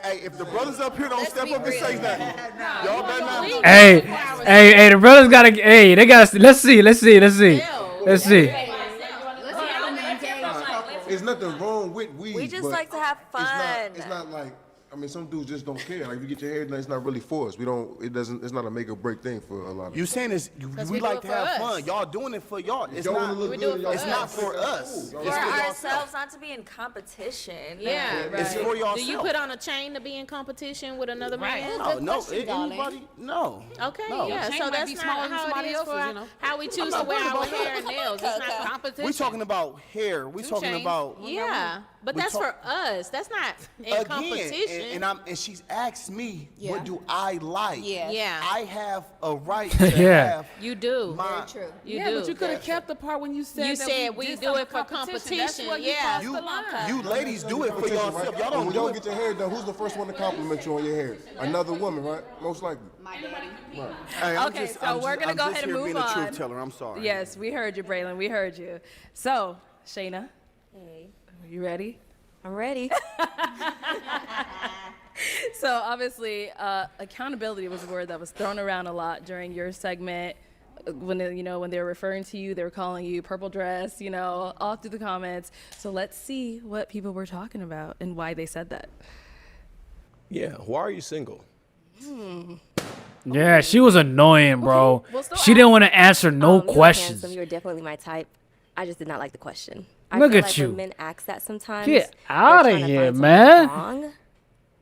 Hey, if the brothers up here don't step up and say that, y'all better not.
Hey, the brothers gotta. Hey, they gotta. Let's see.
There's nothing wrong with weed.
We just
but
like to have fun.
It's not like, I mean, some dudes just don't care. Like if you get your hair done, it's not really for us. We don't. It doesn't. It's not a make or break thing for a lot of.
You saying this? We like to have fun. Y'all doing it for y'all. It's not. It's not for us.
For
It's for
ourselves, not to be in competition.
Yeah.
It's for y'all.
Do you put on a chain to be in competition with another man?
No. Anybody? No.
Okay,
No.
yeah.
Chain
So
might
that's
be
not
smaller than
how it
somebody
is
else's,
for
you know.
how we choose
I'm
to
not
wear
worried
our
about
hair
that.
and nails. It's not competition.
We talking about hair. We talking
chains.
about.
Yeah, but
we
that's
talk-
for us. That's not in
Again,
competition.
and she's asked me,
Yeah.
what do I like?
Yeah.
I have a right to
Yeah.
have
You do.
my.
You
yeah,
do.
but you could have kept the part when you said
You
that
said we
did
do
something
it for
That's
competition.
where you
Yeah.
crossed the line.
You ladies do it for yourself. Y'all
When
don't do
y'all
it.
get your hair done, who's the first one to compliment you on your hair? Another woman, right? Most likely.
My daddy.
Hey, I'm
Okay,
just-
so
I'm
we're
just-
gonna
I'm
go
just
ahead and
here
move
being a
on.
truth teller. I'm sorry.
Yes, we heard you, Braylon. We heard you. So, Shayna, you ready?
I'm ready.
So obviously, accountability was a word that was thrown around a lot during your segment. When they were referring to you, they were calling you purple dress. All through the comments. So let's see what people were talking about and why they said that.
Yeah, why are you single?
Yeah, she was annoying, bro.
well, still
She didn't want to answer no
You were
questions.
handsome. You were definitely my type. I just did not like the question. I
Look
feel
at
like
you.
When men ask that sometimes.
Get
they're
outta
trying to
here,
find
man.
something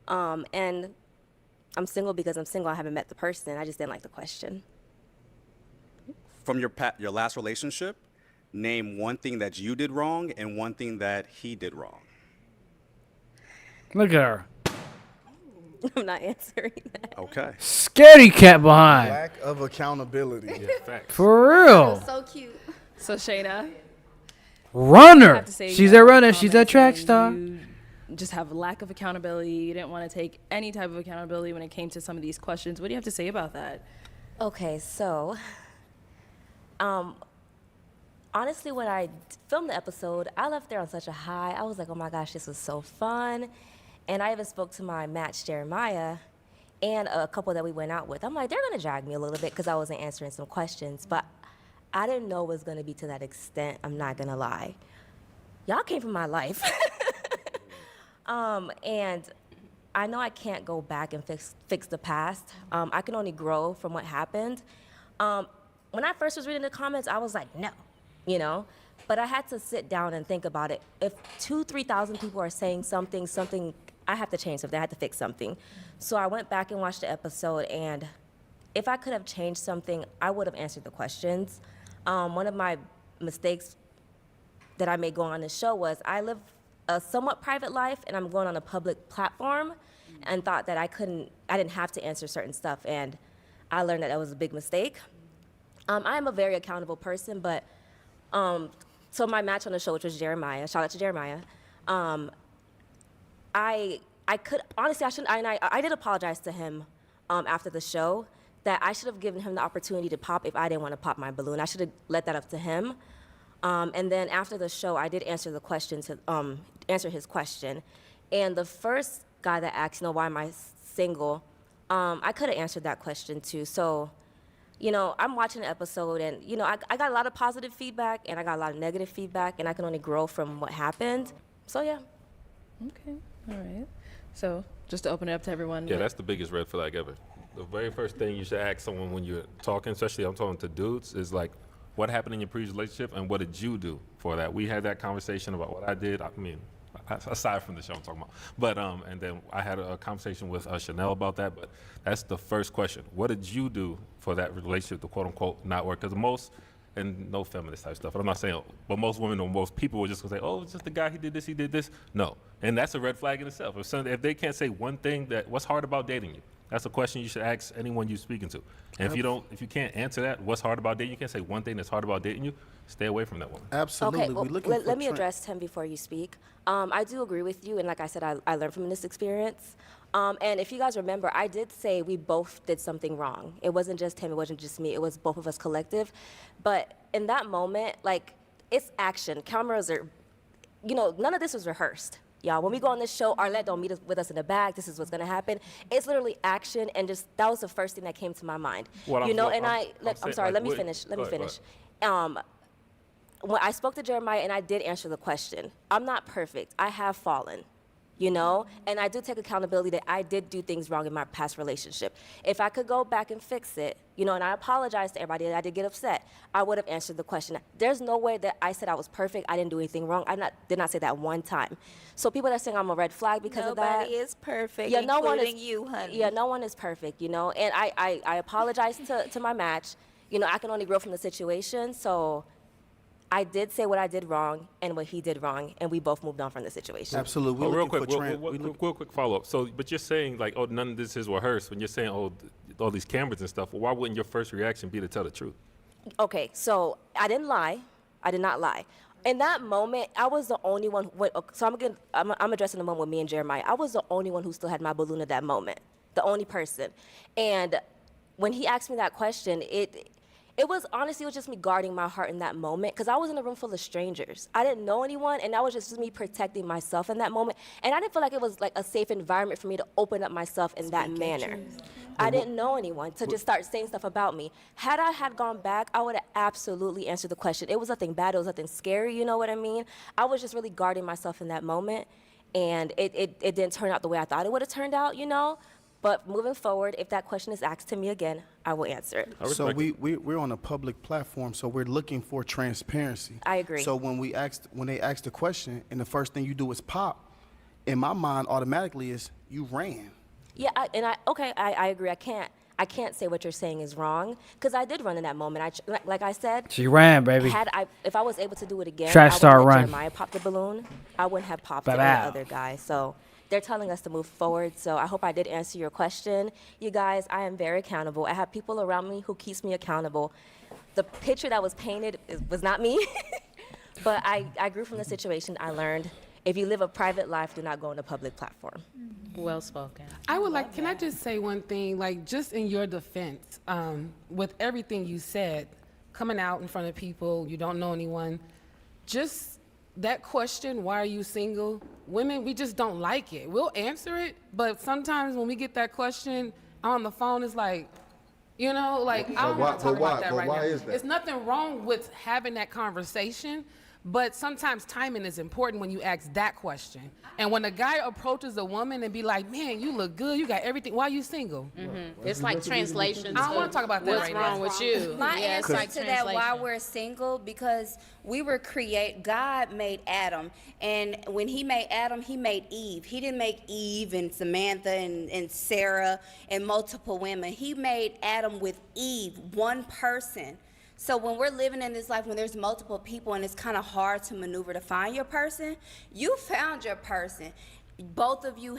wrong. And I'm single because I'm single. I haven't met the person. I just didn't like the question.
From your last relationship, name one thing that you did wrong and one thing that he did wrong.
Look at her.
I'm not answering that.
Okay.
Scaredy cat behind.
Lack of accountability.
For real.
So cute.
So Shayna, I
Runner.
have to say,
She's
you know,
a runner. She's a
comments
track
saying
star.
You just have a lack of accountability. You didn't want to take any type of accountability when it came to some of these questions. What do you have to say about that?
Okay, so honestly, when I filmed the episode, I left there on such a high. I was like, oh my gosh, this was so fun. And I even spoke to my match, Jeremiah, and a couple that we went out with. I'm like, they're going to drag me a little bit because I wasn't answering some questions. But I didn't know it was going to be to that extent. I'm not going to lie. Y'all came from my life. And I know I can't go back and fix the past. I can only grow from what happened. When I first was reading the comments, I was like, no, you know? But I had to sit down and think about it. If 3,000 people are saying something, I have to change something. I had to fix something. So I went back and watched the episode, and if I could have changed something, I would have answered the questions. One of my mistakes that I made going on this show was I live a somewhat private life, and I'm going on a public platform, and thought that I didn't have to answer certain stuff, and I learned that was a big mistake. I am a very accountable person, but so my match on the show, which was Jeremiah, shout out to Jeremiah, I could, honestly, I did apologize to him after the show, that I should have given him the opportunity to pop if I didn't want to pop my balloon. I should have let that up to him. And then after the show, I did answer the question answer his question. And the first guy that asked, you know, why am I single? I could have answered that question too. So, you know, I'm watching the episode, and, you know, I got a lot of positive feedback, and I got a lot of negative feedback, and I can only grow from what happened. So, yeah.
Okay, all right. So just to open it up to everyone.
Yeah, that's the biggest red flag ever. The very first thing you should ask someone when you're talking, especially I'm talking to dudes, is like, what happened in your previous relationship and what did you do for that? We had that conversation about what I did. I mean, aside from the show I'm talking about. But, and then I had a conversation with Chanel about that, but that's the first question. What did you do for that relationship to quote unquote not work? Because most, and no feminist type stuff, but I'm not saying, but most women or most people were just gonna say, oh, it's just the guy, he did this. No, and that's a red flag in itself. If they can't say one thing what's hard about dating you? That's a question you should ask anyone you're speaking to. And if you can't answer that, what's hard about dating, you can't say one thing that's hard about dating you, stay away from that woman.
Absolutely.
Okay, well, let me address Tim before you speak. I do agree with you, and like I said, I learned from this experience. And if you guys remember, I did say we both did something wrong. It wasn't just him, it wasn't just me, it was both of us collective. But in that moment, like, it's action. Cameras are, you know, none of this was rehearsed. Y'all, when we go on this show, Arlette don't meet with us in the bag. This is what's gonna happen. It's literally action, and just that was the first thing that came to my mind. I'm sorry. Let me finish. When I spoke to Jeremiah, and I did answer the question. I'm not perfect. I have fallen, you know, and I do take accountability that I did do things wrong in my past relationship. If I could go back and fix it, you know, and I apologize to everybody that I did get upset, I would have answered the question. There's no way that I said I was perfect. I didn't do anything wrong. Did not say that one time. So people that are saying I'm a red flag because of that.
Nobody is perfect,
yeah, no one
including
is,
you, honey.
Yeah, no one is perfect, you know. And I apologize to my match. You know, I can only grow from the situation. So I did say what I did wrong and what he did wrong, and we both moved on from the situation.
Absolutely.
Real quick follow-up. So, but you're saying, like, oh, none of this is rehearsed. When you're saying, oh, all these cameras and stuff, well, why wouldn't your first reaction be to tell the truth?
Okay, so I didn't lie. I did not lie. In that moment, I was the only one. So I'm addressing the moment with me and Jeremiah. I was the only one who still had my balloon at that moment. The only person. And when he asked me that question, it was honestly, it was just me guarding my heart in that moment, because I was in a room full of strangers. I didn't know anyone, and that was just me protecting myself in that moment. And I didn't feel like it was like a safe environment for me to open up myself in that manner. I didn't know anyone to just start saying stuff about me. Had I had gone back, I would have absolutely answered the question. It was nothing bad, it was nothing scary, you know what I mean? I was just really guarding myself in that moment, and it didn't turn out the way I thought it would have turned out, you know? But moving forward, if that question is asked to me again, I will answer it.
So we're on a public platform, so we're looking for transparency.
I agree.
So when they ask the question, and the first thing you do is pop, in my mind automatically is you ran.
Yeah, I agree. I can't say what you're saying is wrong, because I did run in that moment. Like I said,
She ran, baby.
If I was able to do it again,
Trash
I
star
would have let
run.
Jeremiah pop the balloon. I wouldn't have popped any
Ba-bow.
other guy. So they're telling us to move forward. So I hope I did answer your question. You guys, I am very accountable. I have people around me who keeps me accountable. the picture that was painted was not me. But I grew from the situation. I learned if you live a private life, do not go on a public platform.
Well spoken.
I would like, can I just say one thing? Like, just in your defense, with everything you said, coming out in front of people, you don't know anyone, just that question, why are you single? Women, we just don't like it. We'll answer it, but sometimes when we get that question on the phone, it's like, you know, like, I don't want to talk about that right now. It's nothing wrong with having that conversation, but sometimes timing is important when you ask that question. And when a guy approaches a woman and be like, man, you look good, you got everything, why are you single?
It's like translations.
I don't want to talk about that
What's
right
wrong
now.
with you?
My
Yeah, it's
answer
like
to that, why
translation.
we're single, because we were God made Adam, and when he made Adam, he made Eve. He didn't make Eve and Samantha and Sarah and multiple women. He made Adam with Eve, one person. So when we're living in this life, when there's multiple people and it's kind of hard to maneuver to find your person, you found your person. Both of you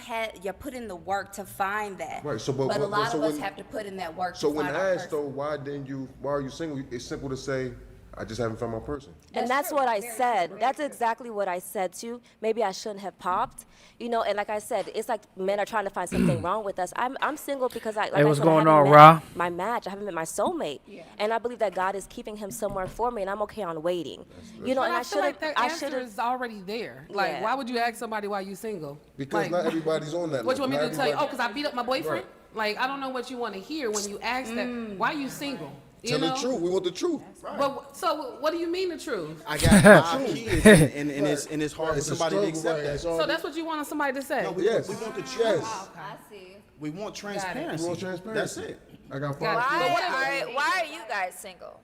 put in the work to find that.
Right. So,
but a lot
so
of us
when-
have to put in that work
So
to
when
find our
asked
person.
though, why are you single? It's simple to say, I just haven't found my person.
And that's what I said. That's exactly what I said too. Maybe I shouldn't have popped, you know. And like I said, it's like men are trying to find something wrong with us. I'm single because
Hey, what's
I
going
haven't
on,
met
Ra?
my match. I haven't met my soulmate, and I believe that God is keeping him somewhere for me, and I'm okay on waiting. You know,
But
and
I
I
feel
should
like
have.
that
I
answer
should
is already there. Like,
Yeah.
why would you ask somebody why you single?
Because
Like,
not everybody's on that
What you
level.
want me
Not
to tell you? Oh,
everybody-
because I beat up my boyfriend?
Right.
Like, I don't know what you want to hear when you ask that. Why are you single? You
Tell
know?
the truth. We want the truth.
But so, what do you mean the truth?
I got 5 kids, and it's hard for
It's a
somebody to
struggle,
accept
right,
that.
it's all-
So that's what you want somebody to say?
No, we,
Yes.
we want the truth.
Yes.
I see.
We want transparency.
We want transparency.
That's it.
I got
Got
5
it.
kids.
Why are you guys single?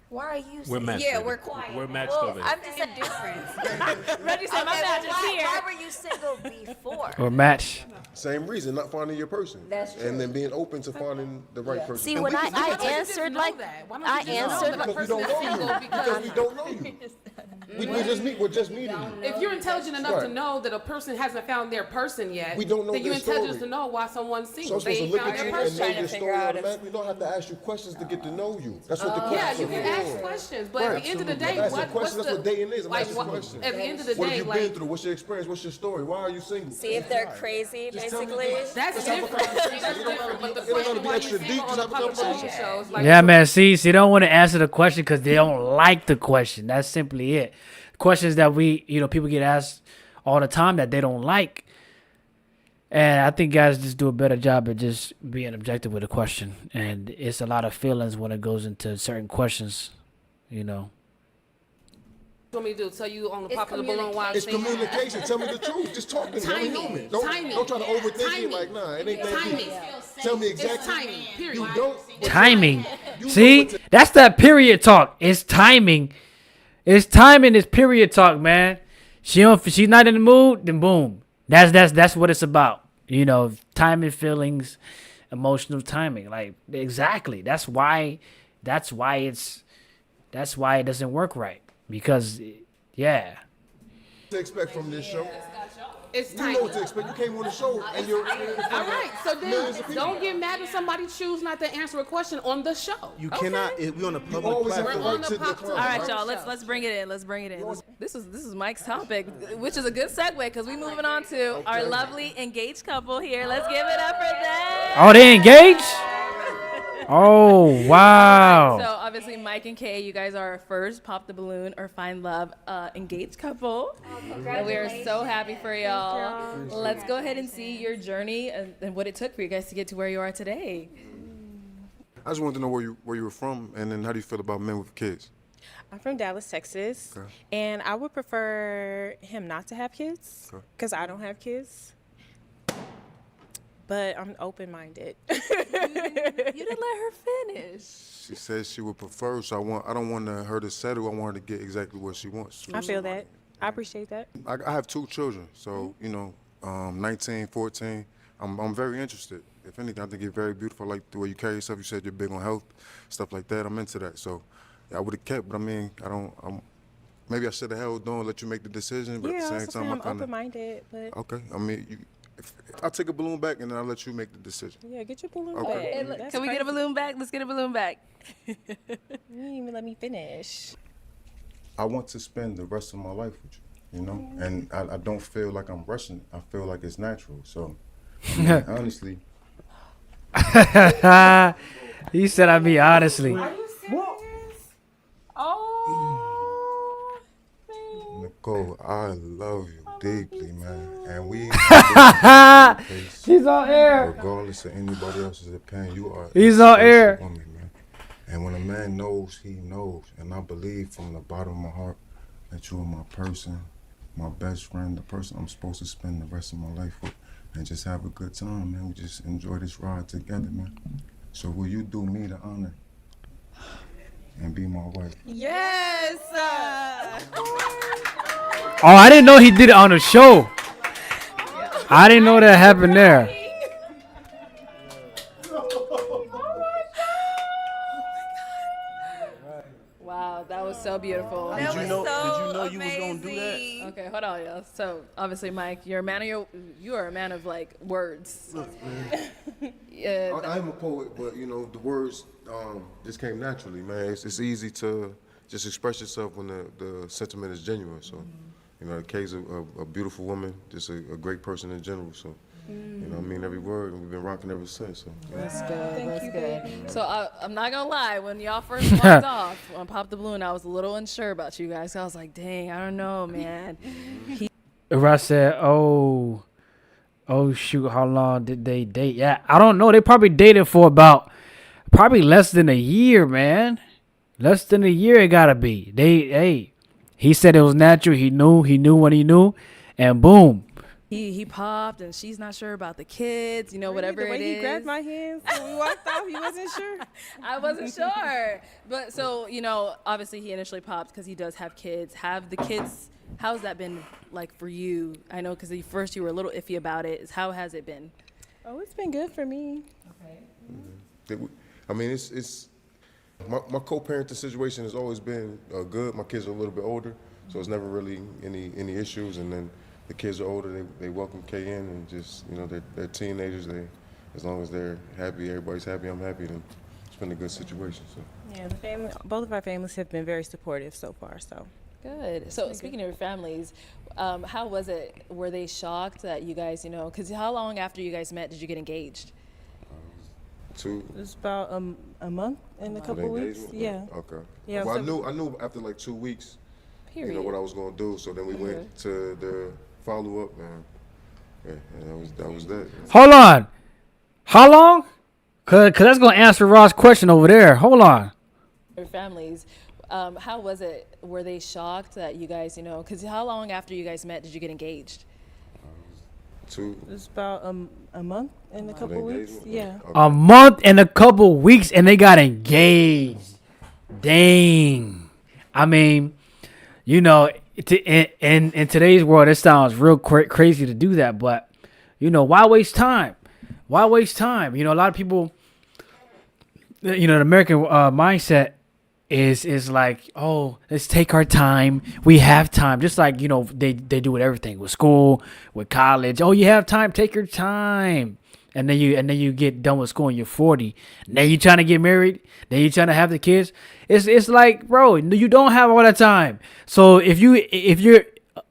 Why are you
We're
single?
matched.
Yeah,
baby.
we're quiet.
We're matched
Well,
over here.
I'm just a difference.
Reggie said, my match is here.
Why were you single before?
Or match.
Same reason, not finding your person.
That's true.
And then being open to finding the right person.
See,
And
when
we
I
can-
Why don't you just
answered
know
like
that? Why don't
I
you just know
answered
that a
because we
person
don't
is
know
single
you.
because
Because we don't know you. We're just meeting you.
if you're intelligent enough to
Right.
know that a person hasn't found their person yet,
We don't know
then you're
their
intelligent
story.
to know why someone's
So
single.
I'm supposed
They
to
ain't
look
found
at
their
you and
person.
know
trying to
your
figure
story
out if-
automatically. We don't have to ask you questions to get to know you. That's what the
Yeah,
questions
you
are
can ask
for.
questions, but
Right.
at the end of the day,
That's
what's
a question. That's
the
what dating is. I'm
like?
asking
What,
questions.
at the end of the
What
day,
have you been
like
through? What's your experience? What's your story? Why are you single?
See if they're crazy,
Just tell me
basically.
this.
that's
Let's have a
different.
conversation.
That's
You don't
different. But the
gotta be
question why you
extra
single
deep.
on
Just
the
have a
public
conversation.
phone shows, like,
Yeah, man. See, they don't want to answer the question because they don't like the question. That's simply it. Questions that people get asked all the time that they don't like. And I think guys just do a better job of just being objective with a question. And it's a lot of feelings when it goes into certain questions, you know.
What me to do? Tell you on the
It's
popular balloon why I'm
It's
single?
communication. Tell me the truth. Just talk to me. I'm
Timing.
human.
Timing.
Don't try to overthink
Timing.
it. Like, nah, it ain't that
Timing.
deep. Tell me
It's
exactly.
timing. Period.
You don't. but
Timing.
you know
See,
what to-
that's that period talk. It's timing. It's timing. It's period talk, man. She's not in the mood. Then boom. That's what it's about. You know, timing, feelings, emotional timing. Like exactly. That's why it doesn't work right because yeah.
to expect from this show.
It's
You know what to
timing.
expect. You came on the show and you're.
All right, so then don't get mad if somebody choose not to answer a question on the show.
You
Okay?
cannot. We on a public
always have to
platform.
work to
We're on the
decline.
All right,
right?
y'all. Let's bring it in. Let's bring it in. This is Mike's topic, which is a good segue because we're moving on to our lovely engaged couple here. Let's give it up for them.
Oh, they engaged? Oh, wow.
So obviously, Mike and Kay, you guys are our first Pop the Balloon or Find Love engaged couple. And we are so happy for y'all. Let's go ahead and see your journey and what it took for you guys to get to where you are today.
I just wanted to know where you were from, and then how do you feel about men with kids?
I'm from Dallas, Texas,
Okay.
and I would prefer him not to have kids
Okay.
because I don't have kids. But I'm open-minded.
You didn't let her finish.
She says she would prefer, so I don't want her to settle. I want her to get exactly what she wants.
I feel that. I appreciate that.
I have 2 children, so 19, 14. I'm very interested. If anything, I think you're very beautiful. I like the way you carry yourself. You said you're big on health, stuff like that. I'm into that. So yeah, I would have kept, but I mean, maybe I should have held on, let you make the decision. But
Yeah,
at the
I
same
was
time,
saying
I
I'm
kind of
open-minded, but
okay. I mean, I'll take a balloon back and then I'll let you make the decision.
Yeah, get your balloon
Okay.
back.
Can we get a balloon back? Let's get a balloon back.
You didn't even let me finish.
I want to spend the rest of my life with you, you know? And I don't feel like I'm rushing it. I feel like it's natural. So, I mean, honestly.
He said, I mean, honestly.
Are you serious? Oh.
Nicole, I love you deeply, man. And we
He's on air.
Regardless of anybody else's opinion, you are
He's
a
on
special
air.
woman, man. And when a man knows, he knows. And I believe from the bottom of my heart that you are my person, my best friend, the person I'm supposed to spend the rest of my life with and just have a good time, man. We just enjoy this ride together, man. So will you do me the honor and be my wife?
Yes.
Oh, I didn't know he did it on the show. I didn't know that happened there.
Wow, that was so beautiful.
Did you know you was gonna do that?
Okay, hold on, y'all. So obviously, Mike, you're a man of you are a man of like words.
Look, man.
Yeah.
I'm a poet, but you know the words just came naturally, man. It's easy to just express yourself when the sentiment is genuine. So, you know, Kay's a beautiful woman, just a great person in general. So, you know, I mean every word, and we've been rocking ever since. So, yeah.
That's good. That's good. So I'm not gonna lie. When y'all first walked off on Pop the Balloon, I was a little unsure about you guys. I was like, dang, I don't know, man.
I said, oh shoot, how long did they date? Yeah, I don't know. They probably dated for about probably less than a year, man. Less than a year it gotta be. He said it was natural. He knew when he knew, and boom.
He popped, and she's not sure about the kids. You know, whatever
the way
it is.
he grabbed my hands when we walked off, he wasn't sure.
I wasn't sure, but so you know, obviously he initially popped because he does have kids. Have the kids? How's that been like for you? I know because at first you were a little iffy about it. How has it been?
Oh, it's been good for me.
Okay.
I mean, it's my co-parenting situation has always been good. My kids are a little bit older, so it's never really any issues. And then the kids are older, they welcome Kay in, and just, you know, they're teenagers. As long as they're happy, everybody's happy, I'm happy, then it's been a good situation. So.
Yeah, the family, both of our families have been very supportive so far. So.
Good. So speaking of your families, how was it? Were they shocked that you guys, you know, because how long after you guys met did you get engaged?
2.
It's about a month and a couple weeks. Yeah.
Okay.
Yeah.
Well, I knew after like 2 weeks,
Period.
you know, what I was gonna do. So then we went to the follow up, and yeah, that was that.
Hold on. How long? Cause that's gonna answer Ross' question over there. Hold on.
Your families, how was it? Were they shocked that you guys, you know, because how long after you guys met did you get engaged?
2.
It's about a month and a couple weeks. Yeah.
Okay.
A month and a couple weeks, and they got engaged. Dang. I mean, you know, in today's world, it sounds real crazy to do that, but you know, why waste time? Why waste time? You know, a lot of people, you know, the American mindset is like, oh, let's take our time. We have time. Just like, you know, they do with everything, with school, with college. Oh, you have time. Take your time. And then you get done with school and you're 40. Now you trying to get married. Then you trying to have the kids. It's like, bro, you don't have all that time. So if you're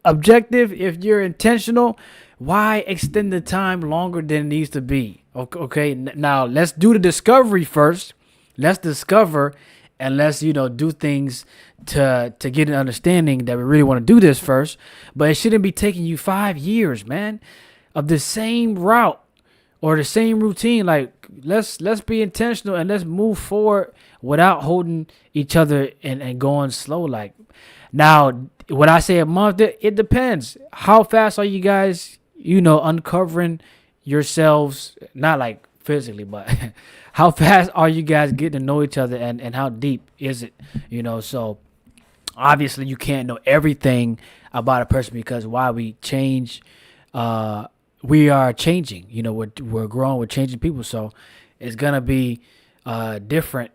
objective, if you're intentional, why extend the time longer than it needs to be? Okay, now let's do the discovery first. Let's discover, and let's, you know, do things to get an understanding that we really want to do this first. But it shouldn't be taking you 5 years, man, of the same route or the same routine. Like, let's be intentional and let's move forward without holding each other and going slow. Like, now, when I say a month, it depends. How fast are you guys, you know, uncovering yourselves? Not like physically, but how fast are you guys getting to know each other, and how deep is it? You know, so obviously you can't know everything about a person, because while we change, we are changing. You know, we're growing, we're changing people. So it's gonna be different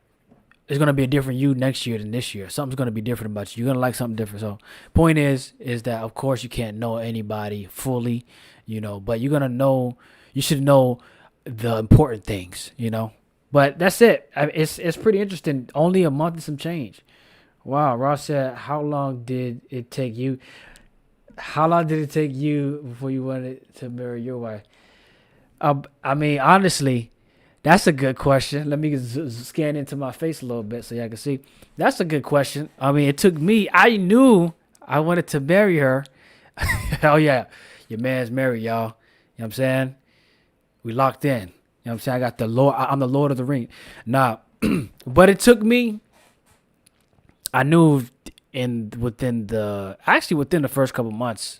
it's gonna be a different you next year than this year. Something's gonna be different about you. You're gonna like something different. So, point is that of course you can't know anybody fully, but you're gonna know. You should know the important things, But that's it. It's pretty interesting. Only a month and some change. Wow. Ross said, "How long did it take you? How long did it take you before you wanted to marry your wife?" I mean, honestly. That's a good question. Let me scan into my face a little bit so y'all can see. That's a good question. I mean, it took me. I knew I wanted to marry her. Oh, yeah. Your man's married, y'all. You know what I'm saying? We locked in. You know what I'm saying? I got the Lord. I'm the Lord of the Ring. Nah. But it took me. I knew within the first couple months.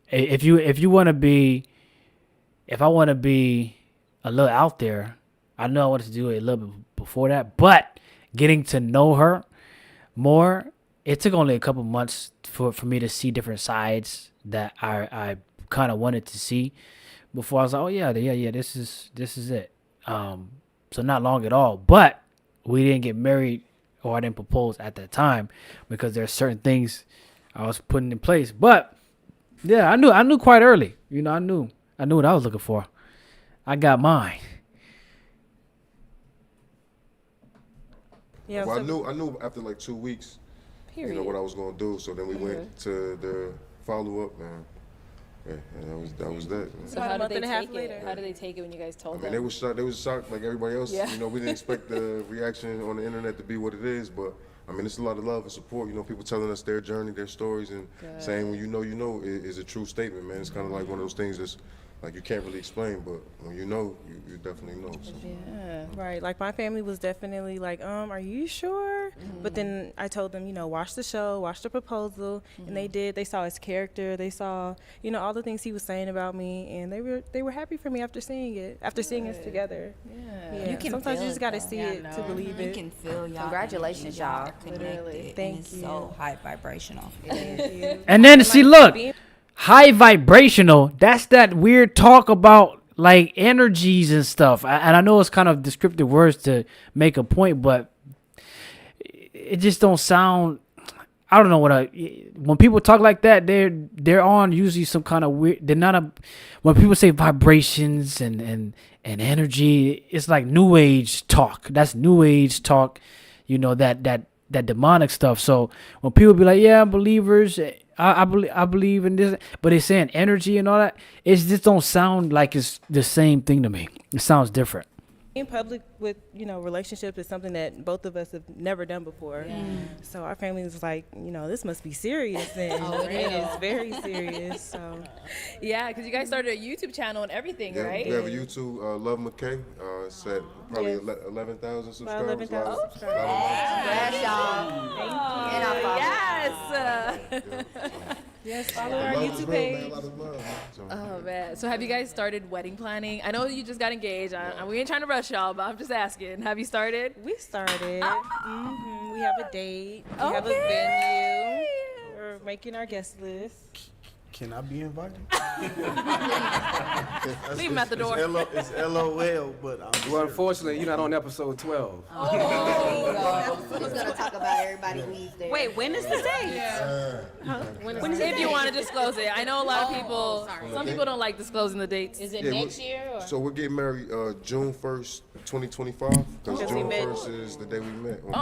If I want to be a little out there, I know I wanted to do it a little bit before that, but getting to know her more, it took only a couple months for me to see different sides that I kind of wanted to see before I was like, oh yeah, this is it. So not long at all, but we didn't get married or I didn't propose at that time because there's certain things I was putting in place. But yeah, I knew quite early. I knew what I was looking for. I got mine.
Yeah, well, I knew after like 2 weeks, what I was gonna do. So then we went to the follow up, man. Yeah, and that was that. Man.
So how did they take it? How did they take it when you guys told them?
They was shocked like everybody else.
Yeah.
We didn't expect the reaction on the internet to be what it is, but I mean, it's a lot of love and support. People telling us their journey, their stories, and saying when you know is a true statement, man. It's kind of like one of those things that's like you can't really explain, but when you know, you definitely know. So.
Yeah, right. Like my family was definitely like, are you sure? But then I told them, watch the show, watch the proposal, and they did. They saw his character, they saw, all the things he was saying about me, and they were happy for me after seeing it, after seeing us together. Yeah.
You can
sometimes
feel
you just
it,
gotta
though.
see
Yeah,
it
I
to
know.
believe it.
You can feel y'all.
Congratulations, y'all.
Connected.
Thank
It's
you.
so high vibrational.
Thank you.
And then see, look, high vibrational. That's that weird talk about like energies and stuff. And I know it's kind of descriptive words to make a point, but it just don't sound. I don't know when people talk like that, they're on usually some kind of weird. They're not when people say vibrations and energy, it's like new age talk. That's new age talk, that demonic stuff. So when people be like, yeah, I'm believers, I believe in this, but they're saying energy and all that, it just don't sound like it's the same thing to me. It sounds different.
Being public with, relationships is something that both of us have never done before. Yeah. So our family was like, this must be serious then. It is very serious. So
yeah, because you guys started a YouTube channel and everything,
yeah,
right?
We have a YouTube, Love McKay. It's at probably 11,000 subscribers.
11,000 subscribers.
Congrats, y'all.
Yes.
Yes, follow our YouTube page.
Oh man! So have you guys started wedding planning? I know you just got engaged. We ain't trying to rush y'all, but I'm just asking. Have you started?
We started. We have a date. We have a venue. We're making our guest list.
Can I be invited?
Leave him at the door.
It's LOL, but
well, unfortunately, you're not on episode 12.
We're gonna talk about everybody who's there.
Wait, when is the date?
When is if you want to disclose it. I know a lot of people. Some people don't like disclosing the dates.
Is it next year? Or?
So we're getting married June 1st, 2025, because June 1st is the day we met.
Let's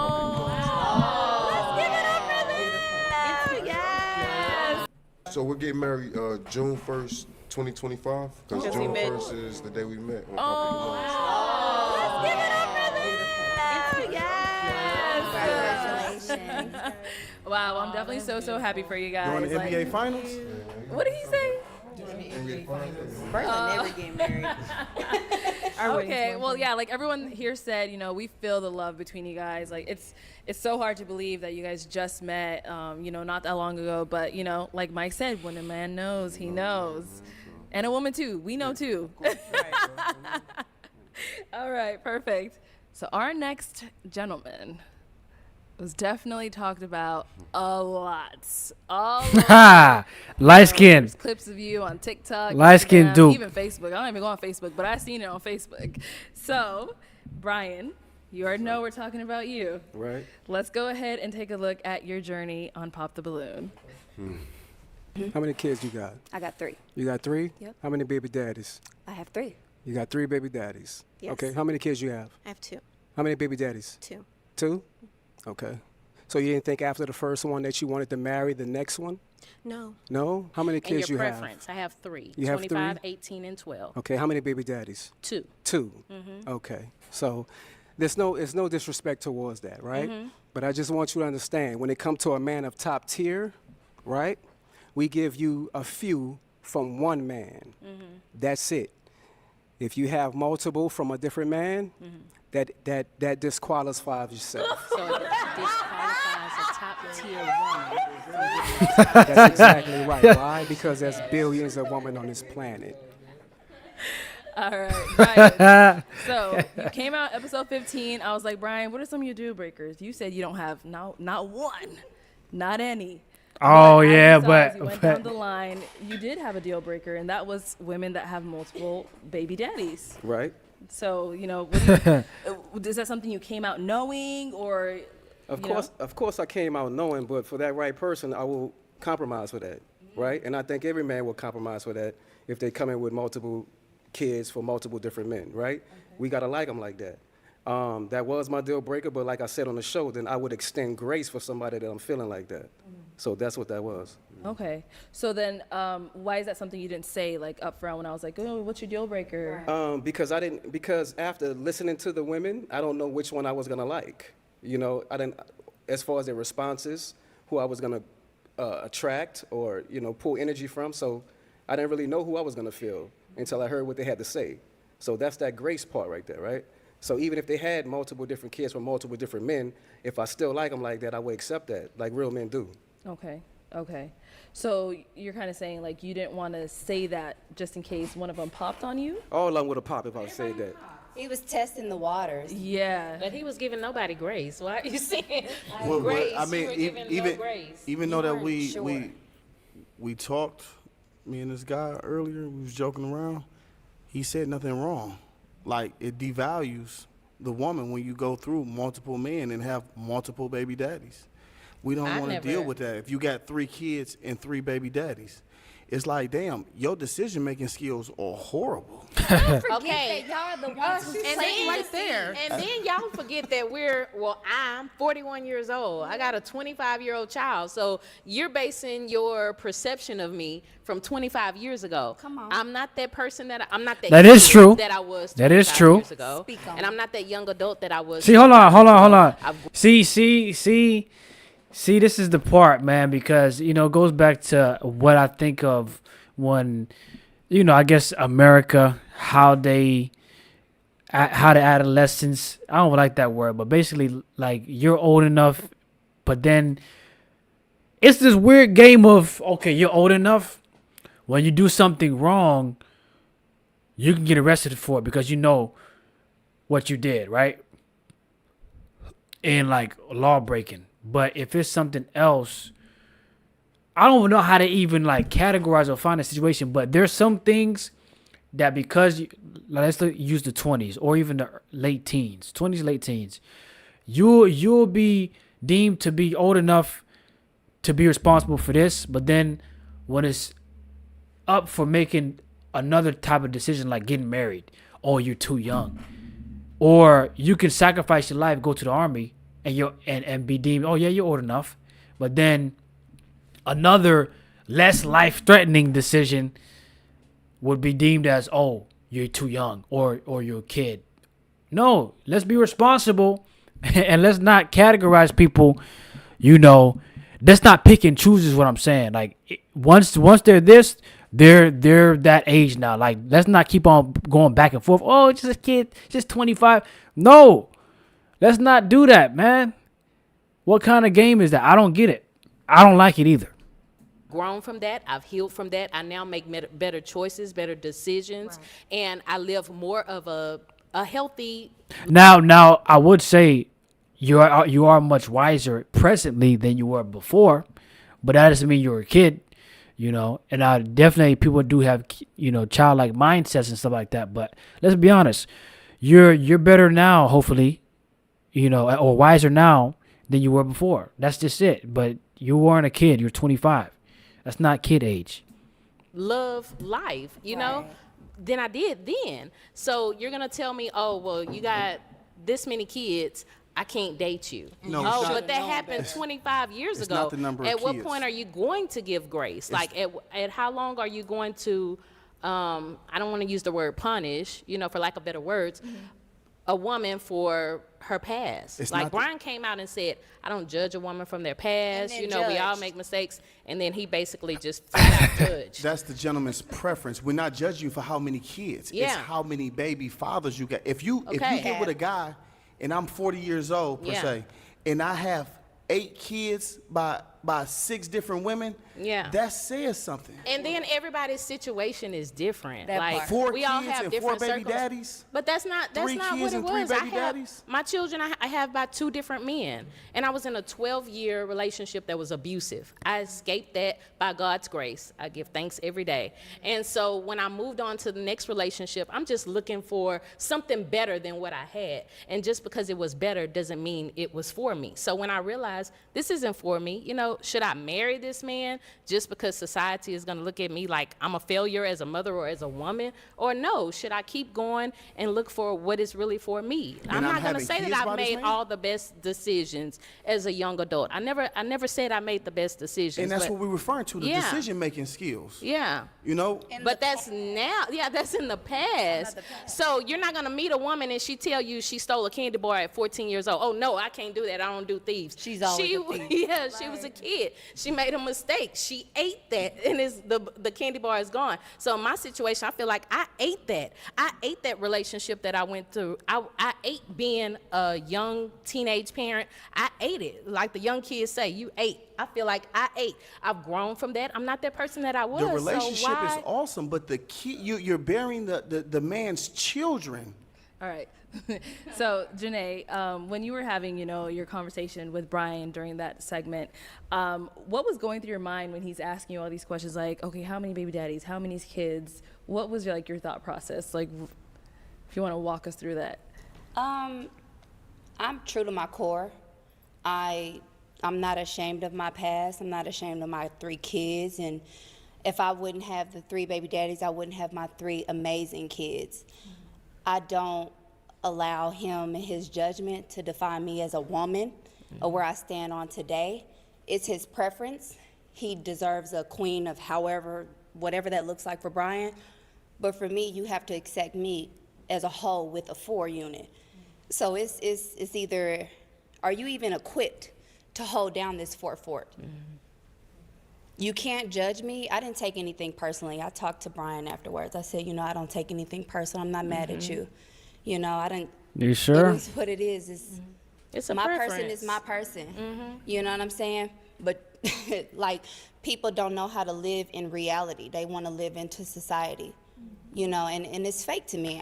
give it up for them! Yes!
So we're getting married June 1st, 2025, because June 1st is the day we met.
Let's give it up for them! Yes!
Congratulations.
Wow, I'm definitely so happy for you guys.
You want the NBA Finals?
What did he say?
Berlin never getting married.
Okay, well, yeah, like everyone here said, we feel the love between you guys. Like it's so hard to believe that you guys just met, not that long ago. But like Mike said, when a man knows, he knows, and a woman too. We know too. All right, perfect. So our next gentleman was definitely talked about a lot.
Light skin.
There's clips of you on TikTok,
Light skin
Instagram,
dude.
even Facebook. I don't even go on Facebook, but I seen it on Facebook. So, Brian, You already know we're talking about you.
Right.
Let's go ahead and take a look at your journey on Pop the Balloon.
How many kids you got?
I got 3.
You got 3?
Yep.
How many baby daddies?
I have 3.
You got 3 baby daddies.
Yes.
Okay. How many kids you have?
I have 2.
How many baby daddies?
2.
2? Okay. So you didn't think after the first one that you wanted to marry the next one?
No.
No? How many
And
kids
your
you
preference? I have 3.
You have
25,
3?
18, and 12.
Okay. How many baby daddies?
2.
2.
Mhm.
Okay. So it's no disrespect towards that, right?
Mhm.
But I just want you to understand when it comes to a man of top tier, right? We give you a few from one man. That's it. If you have multiple from a different man, that disqualifies yourself.
So it disqualifies a top tier woman.
That's exactly right. Why? Because there's billions of women on this planet.
All right, Brian. So you came out episode 15. I was like, Brian, what are some of your deal breakers? You said you don't have not one, not any.
Oh,
But as
yeah,
you saw,
but-
as you went down the line, you did have a deal breaker, and that was women that have multiple baby daddies.
Right.
So what do you, is that something you came out knowing, or
Of
you know?
course, I came out knowing, but for that right person, I will compromise for that, right? And I think every man will compromise for that if they come in with multiple kids for multiple different men, right? We gotta like them like that. That was my deal breaker, but like I said on the show, then I would extend grace for somebody that I'm feeling like that. So that's what that was.
Okay. So then, why is that something you didn't say like up front when I was like, oh, what's your deal breaker?
Because after listening to the women, I don't know which one I was gonna like. You know, I didn't, as far as their responses, who I was gonna attract or, pull energy from. So I didn't really know who I was gonna feel until I heard what they had to say. So that's that grace part right there, right? So even if they had multiple different kids from multiple different men, if I still like them like that, I would accept that, like real men do.
Okay. So you're kind of saying like you didn't want to say that just in case one of them popped on you?
All of them would have popped if I said that.
He was testing the waters.
Yeah.
But he was giving nobody grace. Why are you saying
Well,
grace?
I
You
mean,
were giving
even
no grace.
even
You
though that
weren't
we talked, me and this guy earlier, we was joking around. He said nothing wrong. Like it devalues the woman when you go through multiple men and have multiple baby daddies. We don't
I
want to
never-
deal with that. If you got 3 kids and 3 baby daddies, it's like, damn, your decision making skills are horrible.
Okay.
Y'all the ones who
And then,
right there.
And then y'all forget that I'm 41 years old. I got a 25-year-old child. So you're basing your perception of me from 25 years ago.
Come on.
I'm not that person I'm not that
That is
kid
true.
that I was
That is
25
true.
years ago.
Speak on
And I'm not that young adult that I was.
See, hold on.
25 years ago. I've-
See, this is the part, man, because, it goes back to what I think of when, I guess America, how the adolescents, I don't like that word, but basically, like, you're old enough, but then it's this weird game of, okay, you're old enough. When you do something wrong, you can get arrested for it because you know what you did, right? And like law breaking. But if it's something else, I don't know how to even like categorize or find a situation. But there's some things that because let's use the 20s or even the late teens, 20s, late teens, you'll be deemed to be old enough to be responsible for this. But then when it's up for making another type of decision like getting married, oh, you're too young. Or you can sacrifice your life, go to the army, and be deemed, oh yeah, you're old enough. But then another less life-threatening decision would be deemed as, oh, you're too young, or you're a kid. No, let's be responsible, and let's not categorize people. Let's not pick and choose is what I'm saying. Like once they're this, they're that age now. Like let's not keep on going back and forth. Oh, it's just a kid, just 25. No. Let's not do that, man. What kind of game is that? I don't get it. I don't like it either.
Grown from that. I've healed from that. I now make better choices, better decisions, and I live more of a healthy.
Now, I would say you are much wiser presently than you were before, but that doesn't mean you're a kid, And I definitely people do have childlike mindsets and stuff like that. But let's be honest, you're better now, hopefully, you know, or wiser now than you were before. That's just it. But you weren't a kid. You're 25. That's not kid age.
Love life, you know, than I did then. So you're gonna tell me, oh, well, you got this many kids, I can't date you.
No,
oh,
it's not-
but that happened 25 years
it's
ago.
not the number of
at what
kids.
point are you going to give grace? Like, at how long are you going to, I don't want to use the word punish, you know, for lack of better words, a woman for her past?
It's
Like
not the-
Brian came out and said, I don't judge a woman from their past.
then
You know, we all
judged.
make mistakes. And then he basically just flat out judged.
That's the gentleman's preference. We're not judging you for how many kids. It's
Yeah.
how many baby fathers you got. If you
Okay.
get with a guy, and I'm 40 years old per
Yeah.
se, and I have 8 kids by 6 different women,
Yeah.
that says something.
And then everybody's situation is different.
That
like
part.
4
we all
kids
have
and
different
4 baby
circles.
daddies.
But that's not
3
what
kids
it
and 3
was.
baby
I have
daddies?
my children. I have by 2 different men, and I was in a 12-year relationship that was abusive. I escaped that by God's grace. I give thanks every day. And so when I moved on to the next relationship, I'm just looking for something better than what I had. And just because it was better doesn't mean it was for me. So when I realized this isn't for me, you know, should I marry this man just because society is going to look at me like I'm a failure as a mother or as a woman? Or no, should I keep going and look for what is really for me?
And
I'm not going to
having
say
kids
that
by
I've
this
made
man?
all the best decisions as a young adult. I never said I made the best decisions.
And that's
but
what we're referring to, the
Yeah.
decision-making skills.
yeah.
You know?
But that's now, that's in the past. So you're not gonna meet a woman and she tell you she stole a candy bar at 14 years old. Oh no, I can't do that. I don't do thieves.
She's always
she,
a thief.
Yeah, she was a kid. She made a mistake. She ate that, and the candy bar is gone. So in my situation, I feel like I ate that. I ate that relationship that I went through. I ate being a young teenage parent. I ate it. Like the young kids say, you ate. I feel like I ate. I've grown from that. I'm not that person that I was.
The relationship
so why?
is awesome, but the key, you're bearing the man's children.
All right. So, Janae, when you were having, you know, your conversation with Brian during that segment, what was going through your mind when he's asking you all these questions? Like, okay, how many baby daddies? How many kids? What was your thought process? Like, if you want to walk us through that.
I'm true to my core. I'm not ashamed of my past. I'm not ashamed of my 3 kids. And if I wouldn't have the 3 baby daddies, I wouldn't have my 3 amazing kids. I don't allow him and his judgment to define me as a woman or where I stand on today. It's his preference. He deserves a queen of whatever that looks like for Brian. But for me, you have to accept me as a whole with a 4 unit. So it's either, are you even equipped to hold down this fort? You can't judge me. I didn't take anything personally. I talked to Brian afterwards. I said, you know, I don't take anything personal. I'm not mad at you. You know, I didn't.
You sure?
It is what it is.
It's a
my
preference.
person is my person. You know what I'm saying? But like, people don't know how to live in reality. They want to live into society. You know, and it's fake to me.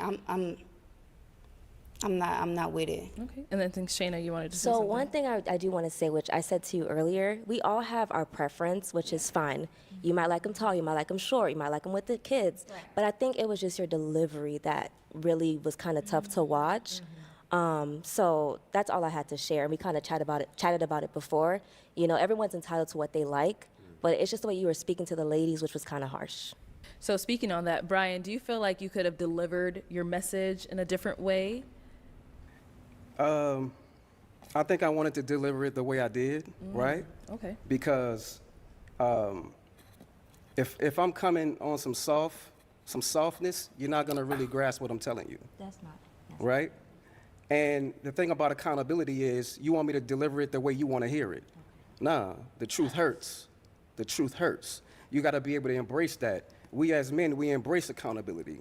I'm not with it.
Okay. And then I think Shayna, you wanted to say
So
something.
one thing I do want to say, which I said to you earlier, we all have our preference, which is fine. You might like them tall, you might like them short, you might like them with the kids. But I think it was just your delivery that really was kind of tough to watch. So that's all I had to share. We kind of chatted about it before. You know, everyone's entitled to what they like, but it's just the way you were speaking to the ladies, which was kind of harsh.
So speaking on that, Brian, do you feel like you could have delivered your message in a different way?
I think I wanted to deliver it the way I did, right?
Okay.
Because if I'm coming on some softness, you're not gonna really grasp what I'm telling you.
That's not.
Right? And the thing about accountability is you want me to deliver it the way you want to hear it. Nah, the truth hurts. The truth hurts. You got to be able to embrace that. We as men, we embrace accountability.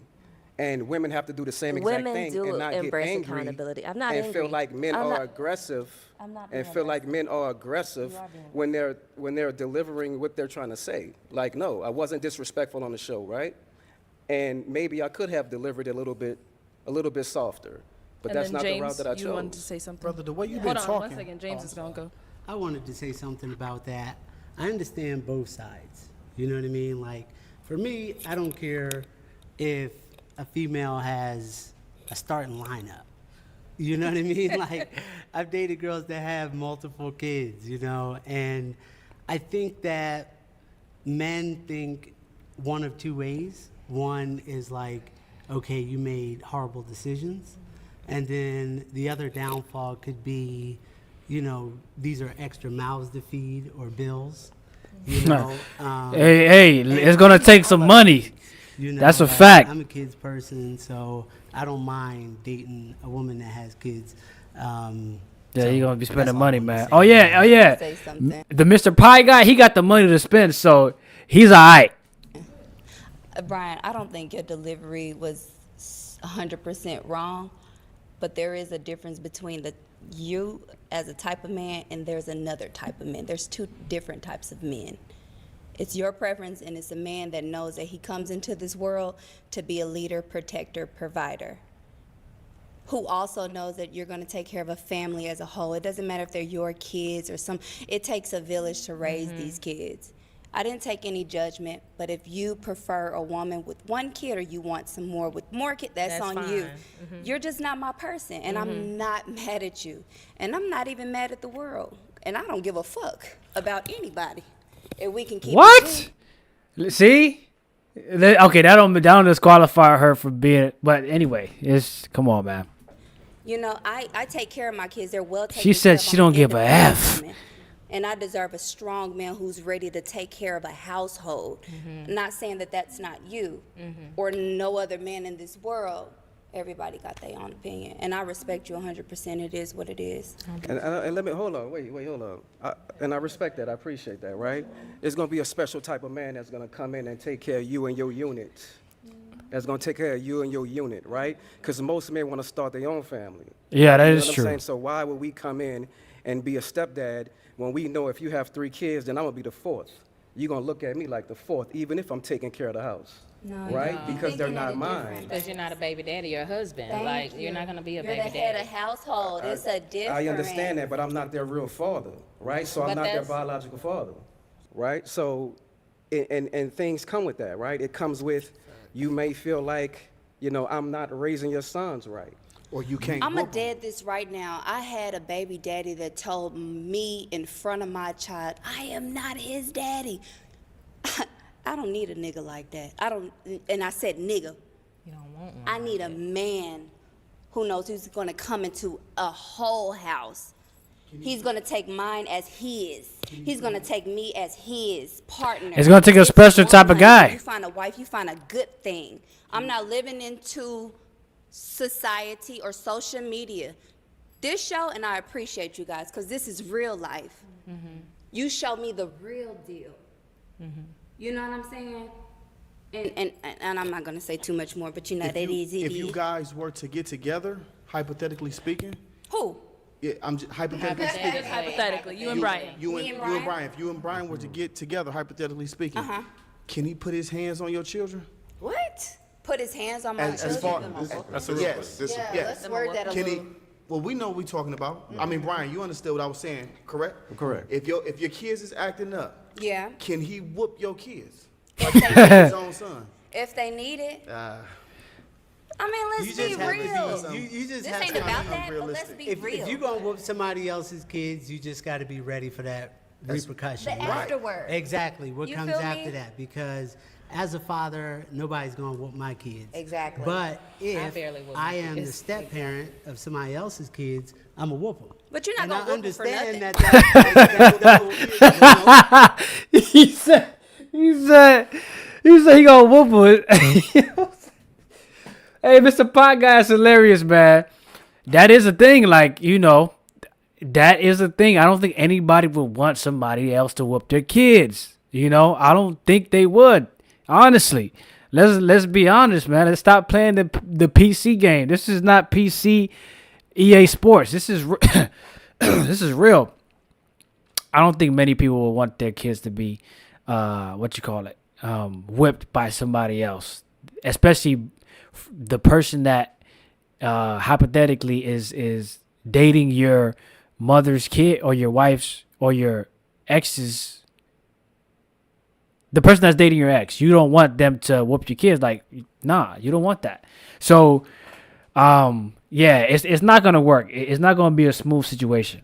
And women have to do the same exact
Women
thing
do
and not get
embrace
angry
accountability. I'm not
and
angry.
feel like men
I'm
are
not-
aggressive
I'm not
and
being
feel like men are aggressive when they're delivering what they're trying to say. Like, no, I wasn't disrespectful on the show, right? And maybe I could have delivered it a little bit softer. But
And
that's
then
not
James,
the route that I chose.
you wanted to say something?
Brother, the way you've
Hold
been
on
talking.
1 second. James is going to go.
I wanted to say something about that. I understand both sides. You know what I mean? Like, for me, I don't care if a female has a starting lineup. You know what I mean? Like, I've dated girls that have multiple kids, you know, and I think that men think one of two ways. One is like, okay, you made horrible decisions. And then the other downfall could be, you know, these are extra mouths to feed or bills. You know,
hey, it's gonna take some money.
You know,
that's a
like,
fact.
I'm a kids person, so I don't mind dating a woman that has kids.
Yeah,
So
you're gonna be
that's
spending
all
money,
I'm gonna
man.
say.
Oh yeah, oh yeah.
Say something.
The Mr. Pie guy, he got the money to spend, so he's alright.
Brian, I don't think your delivery was 100% wrong, but there is a difference between you as a type of man and there's another type of man. There's two different types of men. It's your preference, and it's a man that knows that he comes into this world to be a leader, protector, provider, who also knows that you're going to take care of a family as a whole. It doesn't matter if they're your kids or it takes a village to raise these kids. I didn't take any judgment, but if you prefer a woman with one kid or you want some more with more kids, that's on you. You're just not my person, and I'm not mad at you. And I'm not even mad at the world. And I don't give a fuck about anybody. If we can keep
What? See? Okay, that don't disqualify her for being. But anyway, come on, man.
You know, I take care of my kids. They're well taken
She said
care of.
she
I'm
don't give a
independent
F.
woman. And I deserve a strong man who's ready to take care of a household. Not saying that that's not you or no other man in this world. Everybody got their own opinion. And I respect you 100%. It is what it is.
And let me, hold on, wait, hold on. And I respect that, I appreciate that, right? It's gonna be a special type of man that's gonna come in and take care of you and your unit. That's gonna take care of you and your unit, right? Because most men wanna start their own family.
Yeah, that
You know
is
what I'm
true.
saying? So why would we come in and be a stepdad when we know if you have 3 kids, then I'm gonna be the 4th? You're gonna look at me like the 4th, even if I'm taking care of the house.
No,
right?
no.
Because they're
Thinking
not
it
mine.
different.
Because you're not a baby daddy or husband.
Thank
like,
you.
you're not going to be a
You're
baby
the head
daddy.
of household. It's a difference.
I understand that, but I'm not their real father, right? So I'm
But
not their
that's-
biological father, right? So, and things come with that, right? It comes with, you may feel like, you know, I'm not raising your sons right.
Or you can't.
I'm a dead this right now. I had a baby daddy that told me in front of my child, I am not his daddy. I don't need a nigga like that. And I said nigga.
You don't want one.
I need a man who knows who's going to come into a whole house. He's going to take mine as his. He's going to take me as his partner.
It's gonna take a special type of guy.
You find a wife, you find a good thing. I'm not living into society or social media. This show, and I appreciate you guys, because this is real life. You show me the real deal. You know what I'm saying? And I'm not going to say too much more, but you know,
If you guys were to get together, hypothetically speaking,
Who?
yeah, I'm just hypothetically speaking.
Just hypothetically, you and Brian.
You
Me
and
and Brian?
Brian. If you and Brian were to get together, hypothetically speaking, can he put his hands on your children?
What? Put his hands on my
As far
children.
That's a real
yes,
question.
Yeah,
yes.
let's word that a
Can he?
little.
Well, we know what we're talking about. I mean, Brian, you understood what I was saying, correct?
Correct.
If your kids is acting up,
Yeah.
can he whoop your kids like he whooped his own son?
If they need it.
Uh,
I mean, let's
You
be
just have to
real.
be, you just
This
have
ain't
to
about
be
that, but let's
realistic.
be
if
real.
you're gonna whoop somebody else's kids, you just got to be ready for that repercussion.
The afterward.
Exactly. What
You
comes
feel
after
me?
that? Because as a father, nobody's gonna whoop my kids.
Exactly.
But if
barely whoop
I
my
am the
kids.
step parent of somebody else's kids, I'm a whoop them.
But you're not
And I
gonna whoop 'em for
understand
nothing.
that.
he said he gonna whoop it. Hey, Mr. Pot Guy is hilarious, man. That is a thing, like, you know, that is a thing. I don't think anybody would want somebody else to whoop their kids. You know, I don't think they would. Honestly, let's be honest, man. Let's stop playing the PC game. This is not PC EA Sports. This is this is real. I don't think many people would want their kids to be whipped by somebody else, especially the person that hypothetically is dating your mother's kid or your wife's or your ex's. The person that's dating your ex, you don't want them to whoop your kids. Like, nah, you don't want that. So, Yeah, it's not gonna work. It's not gonna be a smooth situation.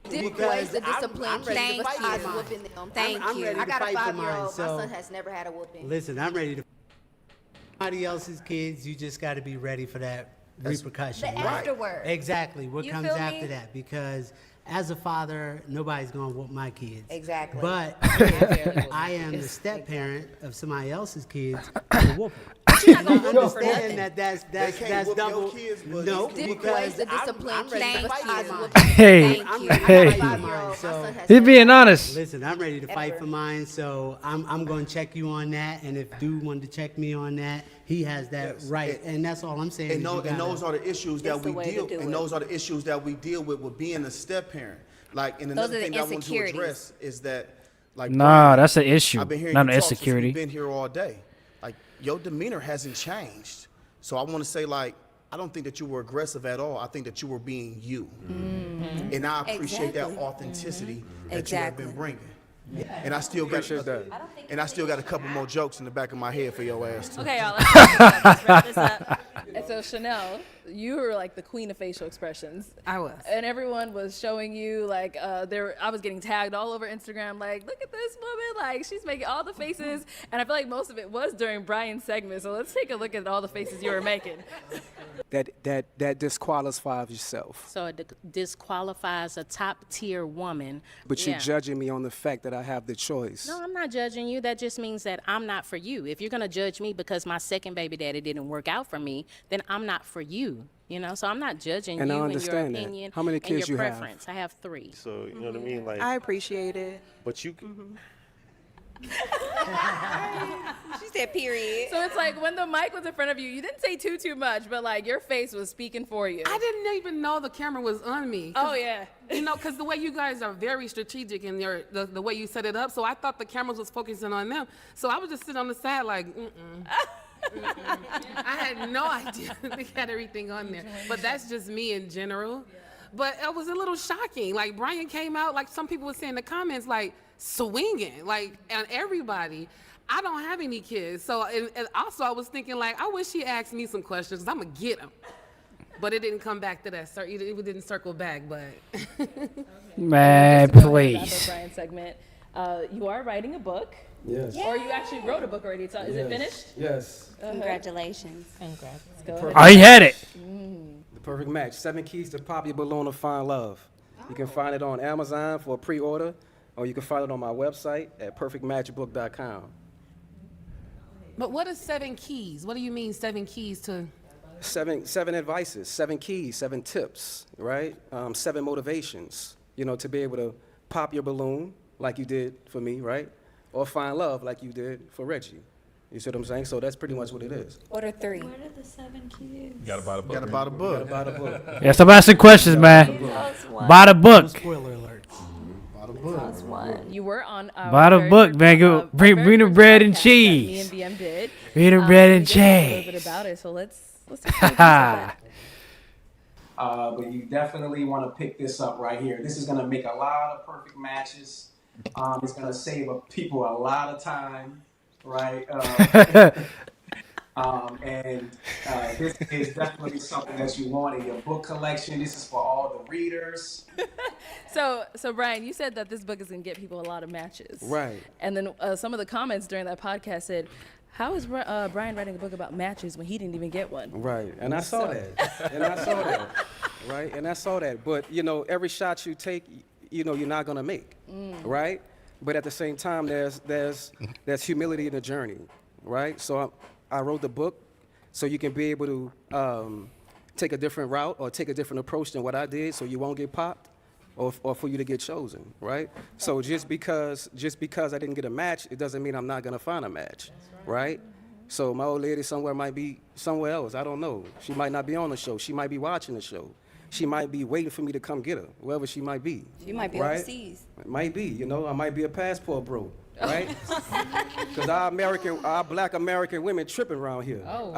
Different
Because
ways to discipline
I'm ready to
kids
fight
besides
for mine.
whooping them.
I'm ready
I
to
got a
fight for
5-year-old.
mine,
My
so-
son has never had a whooping.
Listen, I'm ready to. Somebody else's kids, you just got to be ready for that repercussion.
The afterword.
Exactly. What
You
comes
feel
after
me?
that? Because as a father, nobody's gonna whoop my kids.
Exactly.
But if I am the step parent of somebody else's kids, I'm a whooper. I understand that that's
whoop your
double.
kids, but
No,
it's
different
because
ways to discipline
I'm ready to
kids
fight
besides
for mine.
whooping.
Hey,
I'm
you.
ready to
hey.
fight for mine. So
He's being honest.
listen, I'm ready to fight for mine. So I'm going to check you on that. And if dude wanted to check me on that, he has that right. And that's all I'm saying.
And,
is you
and
gotta-
those are the issues that
It's the
we
way to
deal.
do
And
it.
those are the issues that we deal with being a step parent. Like, and
Those
another
are the
thing that I want to
insecurities.
address is that, like,
Nah,
Brian,
that's an issue,
I've been hearing
not
you
an
talk since
insecurity.
we've been here all day. Like, your demeanor hasn't changed. So I want to say, like, I don't think that you were aggressive at all. I think that you were being you. And I appreciate
Exactly.
that authenticity that
Exactly.
you have been bringing. And I still got and I still got a couple more jokes in the back of my head for your ass too.
Okay, y'all. Let's wrap this up. And so Chanel, you were like the queen of facial expressions.
I was.
And everyone was showing you like I was getting tagged all over Instagram like, look at this woman, like she's making all the faces. And I feel like most of it was during Brian's segment. So let's take a look at all the faces you were making.
That disqualifies yourself.
So it disqualifies a top tier woman.
But you're
Yeah.
judging me on the fact that I have the choice.
No, I'm not judging you. That just means that I'm not for you. If you're gonna judge me because my second baby daddy didn't work out for me, then I'm not for you. You know, so I'm not judging
And I
you and your
understand that.
opinion
How many
and
kids
your
you have?
preference. I have 3.
So you know what I mean? Like,
I appreciate it.
but you.
She said period.
So it's like when the mic was in front of you, you didn't say too much, but like your face was speaking for you.
I didn't even know the camera was on me. 'Cause,
Oh, yeah.
You know, because the way you guys are very strategic in the way you set it up, so I thought the cameras was focusing on them. So I was just sitting on the side like, I had no idea they had everything on there. But that's just me in general. But it was a little shocking. Like Brian came out, like some people would say in the comments, like swinging, like on everybody. I don't have any kids, so and also I was thinking like I wish he asked me some questions because I'm gonna get them. But it didn't come back to that. It didn't circle back, but.
Man,
Just to go ahead and wrap up
please.
Brian's segment. You are writing a book.
Yes.
Or you actually wrote a book already. So is it finished?
Yes.
Congratulations.
Let's go ahead.
Oh, he had it.
The perfect match. 7 keys to pop your balloon and find love. You can find it on Amazon for a pre-order, or you can find it on my website at perfectmatchbook.com.
But what is 7 keys? What do you mean 7 keys to?
Seven advices, 7 keys, 7 tips, right? 7 motivations, you know, to be able to pop your balloon like you did for me, right? Or find love like you did for Reggie. You see what I'm saying? So that's pretty much what it is.
What are 3?
What are the 7 keys?
You gotta buy the book.
Gotta buy the book.
Gotta buy the book.
Yeah, stop asking questions, man. Buy the book.
Spoiler alert.
Buy the book.
You were on our
Buy the
very
book,
first,
man. Go
our
bring
very
the
first
bread and
podcast that
cheese.
Me and BM did.
Bring the bread
we
and
did talk a little bit
cheese.
about it. So let's just take a piece of that.
But you definitely want to pick this up right here. This is going to make a lot of perfect matches. It's going to save people a lot of time, right? This is definitely something that you want in your book collection. This is for all the readers.
So Brian, you said that this book is going to get people a lot of matches.
Right.
And then some of the comments during that podcast said, how is Brian writing a book about matches when he didn't even get one?
Right, and I saw that. And I saw that. Right, and I saw that. But, you know, every shot you take, you know, you're not going to make. Right? But at the same time, there's humility in the journey. Right? So I wrote the book so you can be able to take a different route or take a different approach than what I did so you won't get popped or for you to get chosen. Right? So just because I didn't get a match, it doesn't mean I'm not going to find a match. Right? So my old lady might be somewhere else. I don't know. She might not be on the show. She might be watching the show. She might be waiting for me to come get her, wherever she might be.
She might be
right?
overseas.
It might be, you know. I might be a passport bro, right? Because our black American women tripping around here.
Oh,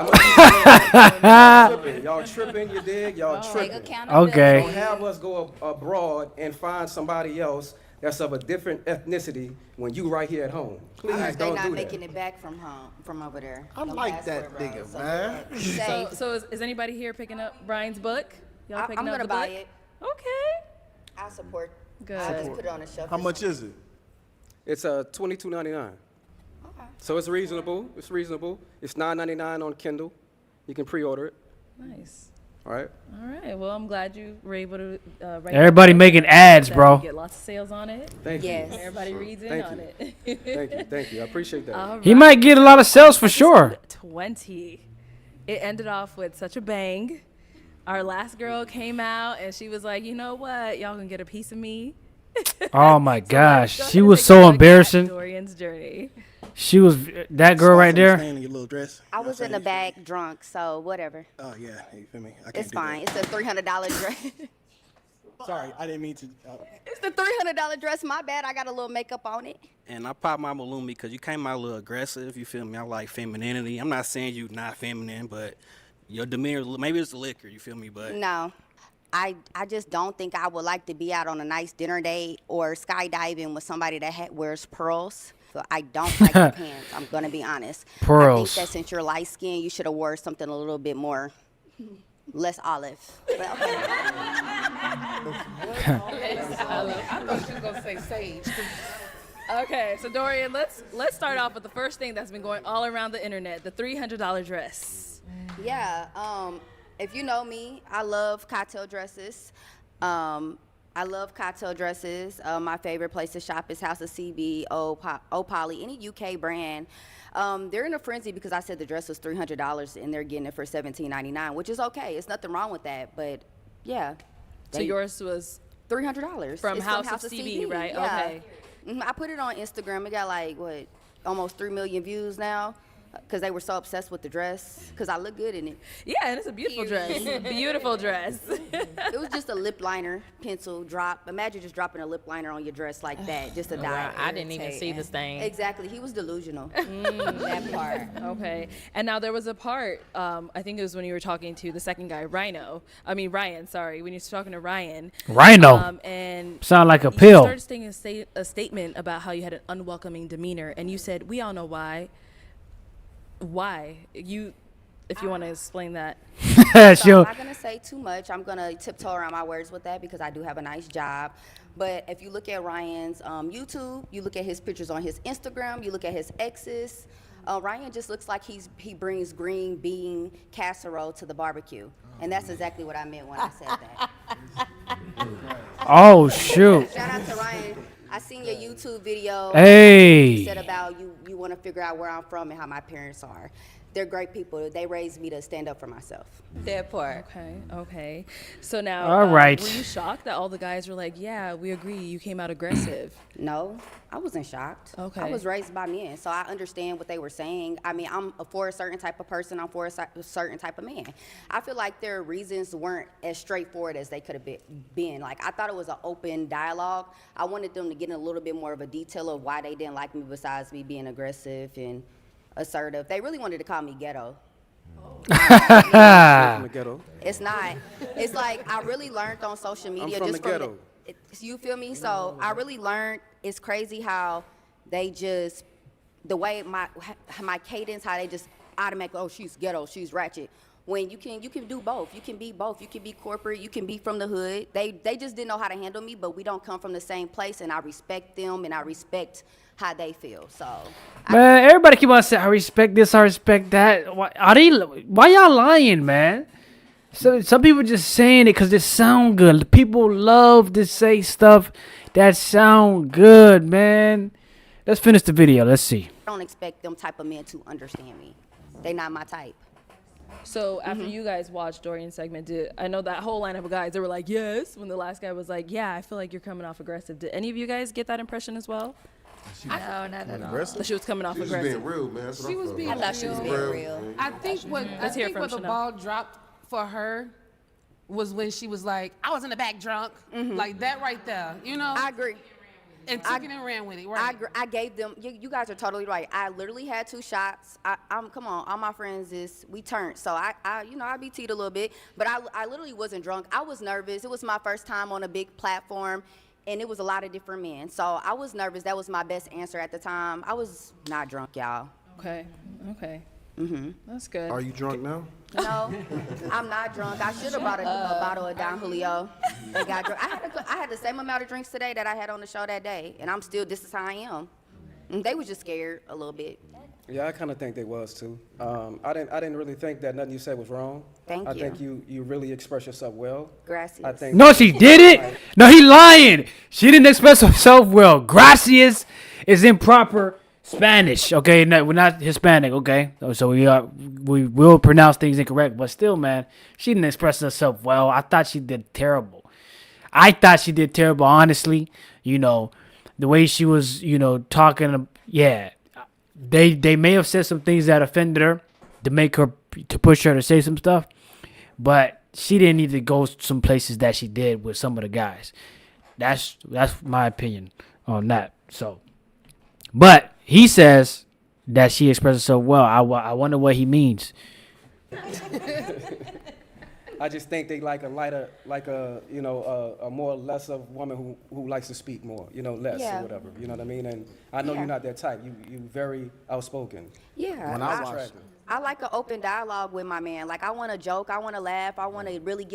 Y'all tripping, you dig? Y'all tripping.
Okay.
Don't have us go abroad and find somebody else that's of a different ethnicity when you right here at home. Please
They
don't
not
do
making
that.
it back from home, from over there.
I
No
like that
passport, bro.
nigga,
So
man.
be safe.
So is anybody here picking up Brian's book? Y'all picking
I'm
up
gonna
the
buy
book?
it.
Okay.
I support.
Good.
I just put it on the shelf.
How much is it?
It's $22.99. So it's reasonable. It's reasonable. It's $9.99 on Kindle. You can pre-order it.
Nice.
All right.
All right. Well, I'm glad you were able to write
Everybody
that
making
book.
ads,
That
bro.
you Get lots of sales on it.
Thank you.
Yes.
And everybody reads in
Thank
on
you.
it.
Thank you. Thank you. I appreciate that.
All
He
right.
might get a lot of sales for sure.
20. It ended off with such a bang. Our last girl came out and she was like, you know what? Y'all can get a piece of me.
Oh my gosh,
Go ahead
she
and
was
take a
so
look at
embarrassing.
Dorian's journey.
She was that girl right there.
Staying in your little dress.
I was in the back drunk, so whatever.
Oh yeah, you feel me? I can't
It's
do
fine. It's a $300 dress.
That. Sorry, I didn't mean to.
It's the $300 dress. My bad. I got a little makeup on it.
And I popped my balloon because you came out a little aggressive. You feel me? I like femininity. I'm not saying you not feminine, but your demeanor, maybe it's the liquor. You feel me? But
No. I just don't think I would like to be out on a nice dinner date or skydiving with somebody that wears pearls. So I don't like the pants. I'm gonna be honest. I
Pearls.
think that since you're light skinned, you should have wore something a little bit more, less olive. But okay.
I thought you were gonna say sage.
Okay, so Dorian, let's start off with the first thing that's been going all around the internet, the $300 dress.
Yeah. If you know me, I love cocktail dresses. I love cocktail dresses. My favorite place to shop is House of CB, Poly, any UK brand. They're in a frenzy because I said the dress was $300 and they're getting it for $17.99, which is okay. It's nothing wrong with that, but yeah.
So yours was
$300
from
It's
House of CB, right?
Yeah.
Okay.
I put it on Instagram. It got like almost 3 million views now. Because they were so obsessed with the dress. Because I look good in it.
Yeah, and it's a beautiful dress. Beautiful dress.
It was just a lip liner pencil drop. Imagine just dropping a lip liner on your dress like that, just to die.
I didn't even see the stain.
Exactly. He was delusional. That part.
Okay. And now there was a part, I think it was when you were talking to the second guy, Ryan, sorry, when you were talking to Ryan.
Rhino.
And
Sound like a
you
pill.
started saying a statement about how you had an unwelcoming demeanor, and you said, we all know why. Why? If you want to explain that.
So I'm not going to say too much. I'm going to tiptoe around my words with that because I do have a nice job. But if you look at Ryan's YouTube, you look at his pictures on his Instagram, you look at his exes, Ryan just looks like he brings green bean casserole to the barbecue. And that's exactly what I meant when I said that.
Oh shoot.
Shout out to Ryan. I seen your YouTube video.
Hey.
You said about you want to figure out where I'm from and how my parents are. They're great people. They raised me to stand up for myself.
That part.
Okay. So now,
All right.
were you shocked that all the guys were like, yeah, we agree, you came out aggressive?
No, I wasn't shocked.
Okay.
I was raised by men, so I understand what they were saying. I mean, I'm for a certain type of person. I'm for a certain type of man. I feel like their reasons weren't as straightforward as they could have been. Like, I thought it was an open dialogue. I wanted them to get in a little bit more of a detail of why they didn't like me besides me being aggressive and assertive. They really wanted to call me ghetto.
I'm from the ghetto.
It's not. It's like I really learned on social media.
I'm from
just
the ghetto.
You feel me? So I really learned. It's crazy how they just, the way my cadence, how they just automatically, oh, she's ghetto, she's ratchet. When you can do both. You can be both. You can be corporate. You can be from the hood. They just didn't know how to handle me, but we don't come from the same place, and I respect them, and I respect how they feel. So
Man, everybody keep on saying, I respect this, I respect that. Why y'all lying, man? So some people just saying it because it sound good. People love to say stuff that sound good, man. Let's finish the video. Let's see.
I don't expect them type of men to understand me. They not my type.
So after you guys watched Dorian's segment, I know that whole lineup of guys, they were like, yes, when the last guy was like, yeah, I feel like you're coming off aggressive. Did any of you guys get that impression as well?
No, not at all.
That she was coming off
She was
aggressive.
being real, man. That's what
She
I
was
felt.
being
I thought she was being real.
I think what
Let's hear from
the
Chanel.
ball dropped for her was when she was like, I was in the back drunk. Like that right there. You know?
I agree.
And took it and ran with it, right?
I gave them. You guys are totally right. I literally had 2 shots. I'm come on. All my friends we turned. So I be teed a little bit, but I literally wasn't drunk. I was nervous. It was my first time on a big platform, and it was a lot of different men. So I was nervous. That was my best answer at the time. I was not drunk, y'all.
Okay. Okay.
Mm-hmm.
That's good.
Are you drunk now?
No, I'm not drunk. I should have brought a bottle of Don Julio and got drunk. I had the same amount of drinks today that I had on the show that day, and I'm still, this is how I am. And they were just scared a little bit.
Yeah, I kind of think they was too. I didn't really think that nothing you said was wrong.
Thank
I
you.
think you really expressed yourself well.
Gracias.
I think
No, she didn't. No, he lying. She didn't express herself well. Gracias is improper Spanish. Okay, no, we're not Hispanic. Okay, so we will pronounce things incorrect. But still, man, she didn't express herself well. I thought she did terrible. Honestly. You know, the way she was, talking. Yeah, they may have said some things that offended her to push her to say some stuff, but she didn't need to go some places that she did with some of the guys. That's my opinion on that. So, but he says that she expressed herself well. I wonder what he means.
I just think they like a lighter, a more lesser woman who likes to speak more, less
Yeah.
or whatever. You know what I mean? And I know you're not that type. You very outspoken.
Yeah,
When I watch
I like an open dialogue with my man. Like, I want to joke, I want to laugh, I want to really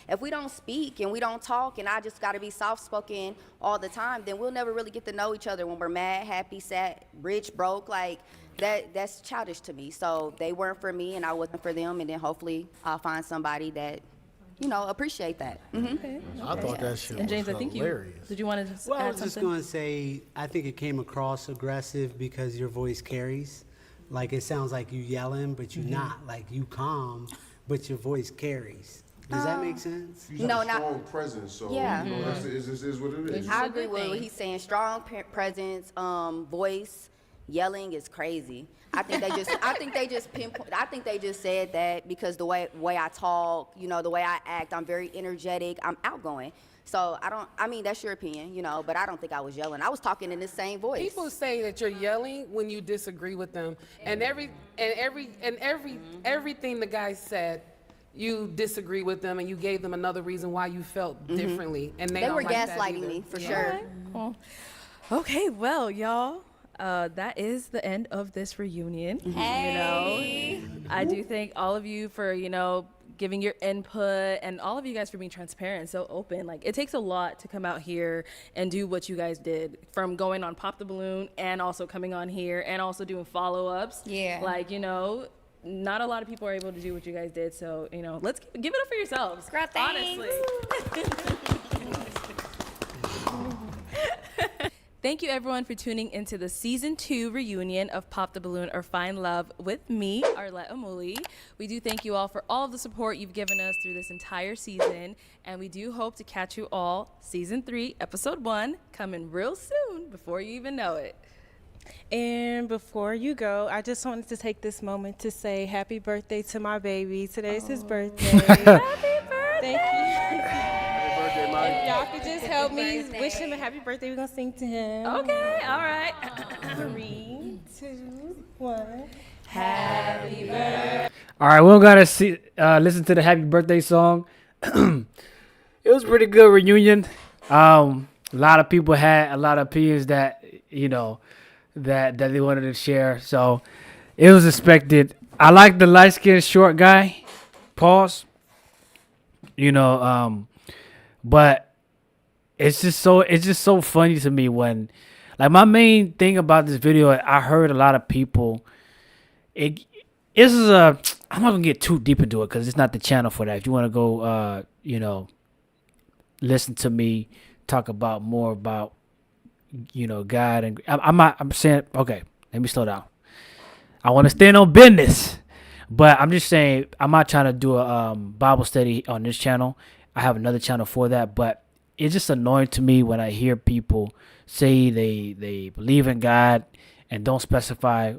if we don't speak and we don't talk and I just got to be soft-spoken all the time, then we'll never really get to know each other when we're mad, happy, sad, rich, broke. Like, that's childish to me. So they weren't for me and I wasn't for them, and then hopefully I'll find somebody that, appreciate that. Mm-hmm.
Okay.
I thought that shit
And James,
was
I think
hilarious.
did you want to just
Well, I
add
was just
something?
going to say, I think it came across aggressive because your voice carries. Like, it sounds like you yelling, but you're not. Like, you calm, but your voice carries. Does that make sense?
You have a strong presence, so
Yeah.
that's it is what it is.
I agree with what he's saying. Strong presence, voice, yelling is crazy. I think they just said that because the way I talk, the way I act, I'm very energetic, I'm outgoing. So that's your opinion, but I don't think I was yelling. I was talking in the same voice.
People say that you're yelling when you disagree with them, and everything the guy said, you disagree with them, and you gave them another reason why you felt differently, and they
They
don't
were
like that
gaslighting
either.
me for
Yeah.
sure.
Well, okay, well, y'all, that is the end of this reunion.
Hey.
I do thank all of you for, giving your input, and all of you guys for being transparent and so open. Like, it takes a lot to come out here and do what you guys did, from going on Pop the Balloon and also coming on here and also doing follow-ups.
Yeah.
Like, not a lot of people are able to do what you guys did, so, let's give it up for yourselves.
Girl, thanks.
Honestly. Thank you, everyone, for tuning into the Season 2 reunion of Pop the Balloon or Find Love with me, Arlette Amuli. We do thank you all for all of the support you've given us through this entire season, and we do hope to catch you all Season 3, Episode 1, coming real soon before you even know it.
And before you go, I just wanted to take this moment to say happy birthday to my baby. Today's his birthday. Happy birthday! Thank you. If y'all could just help me wish him a happy birthday, we're gonna sing to him.
Okay, all right.
3, 2, 1.
Happy birthday.
All right, we don't gotta listen to the happy birthday song. It was a pretty good reunion. A lot of people had a lot of opinions that that they wanted to share, so it was expected. I like the light skinned short guy. Pause. But it's just so funny to me when, like, my main thing about this video, I heard a lot of people. I'm not gonna get too deep into it because it's not the channel for that. If you want to go, listen to me talk about more about, God, and I'm saying, okay, let me slow down. I want to stand on business, but I'm just saying I'm not trying to do a Bible study on this channel. I have another channel for that, but it's just annoying to me when I hear people say they believe in God and don't specify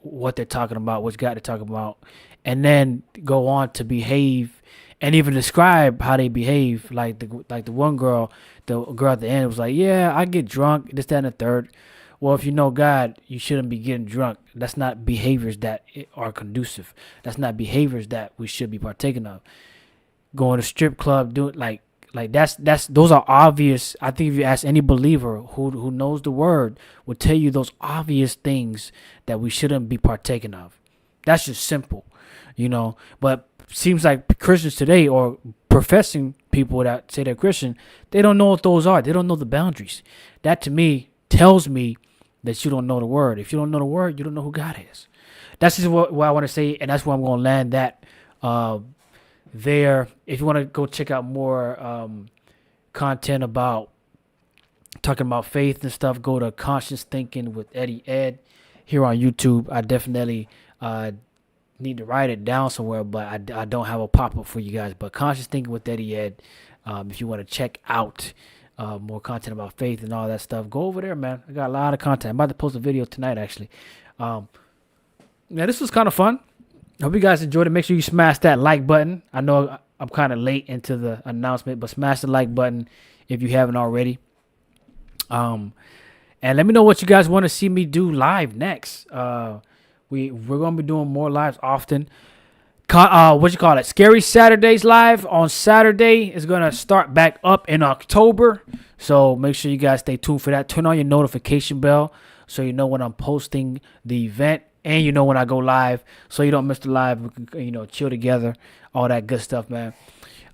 what they're talking about, which God they're talking about, and then go on to behave and even describe how they behave. Like the one girl, the girl at the end was like, "Yeah, I get drunk, this, that, and the third." Well, if you know God, you shouldn't be getting drunk. That's not behaviors that are conducive. That's not behaviors that we should be partaking of. Going to strip club, doing like Like that's those are obvious. I think if you ask any believer who knows the word, will tell you those obvious things that we shouldn't be partaking of. That's just simple, you know. But seems like Christians today, or professing people that say they're Christian, they don't know what those are. They don't know the boundaries. That to me tells me that you don't know the word. If you don't know the word, you don't know who God is. That's just what I want to say, and that's where I'm going to land that there. If you want to go check out more content about talking about faith and stuff, go to Conscious Thinking with Eddie Ed here on YouTube. I definitely need to write it down somewhere, but I don't have a pop-up for you guys. But Conscious Thinking with Eddie Ed, if you want to check out more content about faith and all that stuff, go over there, man. I got a lot of content. I'm about to post a video tonight, actually. Yeah, this was kind of fun. Hope you guys enjoyed it. Make sure you smash that like button. I know I'm kind of late into the announcement, but smash the like button if you haven't already. And let me know what you guys want to see me do live next. We're gonna be doing more lives often. Scary Saturdays live on Saturday is gonna start back up in October. So make sure you guys stay tuned for that. Turn on your notification bell so you know when I'm posting the event, and you know when I go live, so you don't miss the live. We can, chill together, all that good stuff, man.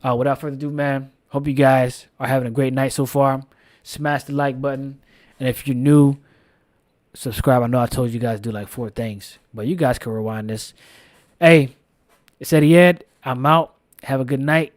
Without further ado, man, hope you guys are having a great night so far. Smash the like button, and if you're new, subscribe. I know I told you guys do like 4 things, but you guys can rewind this. Hey, it's Eddie Ed. I'm out. Have a good night.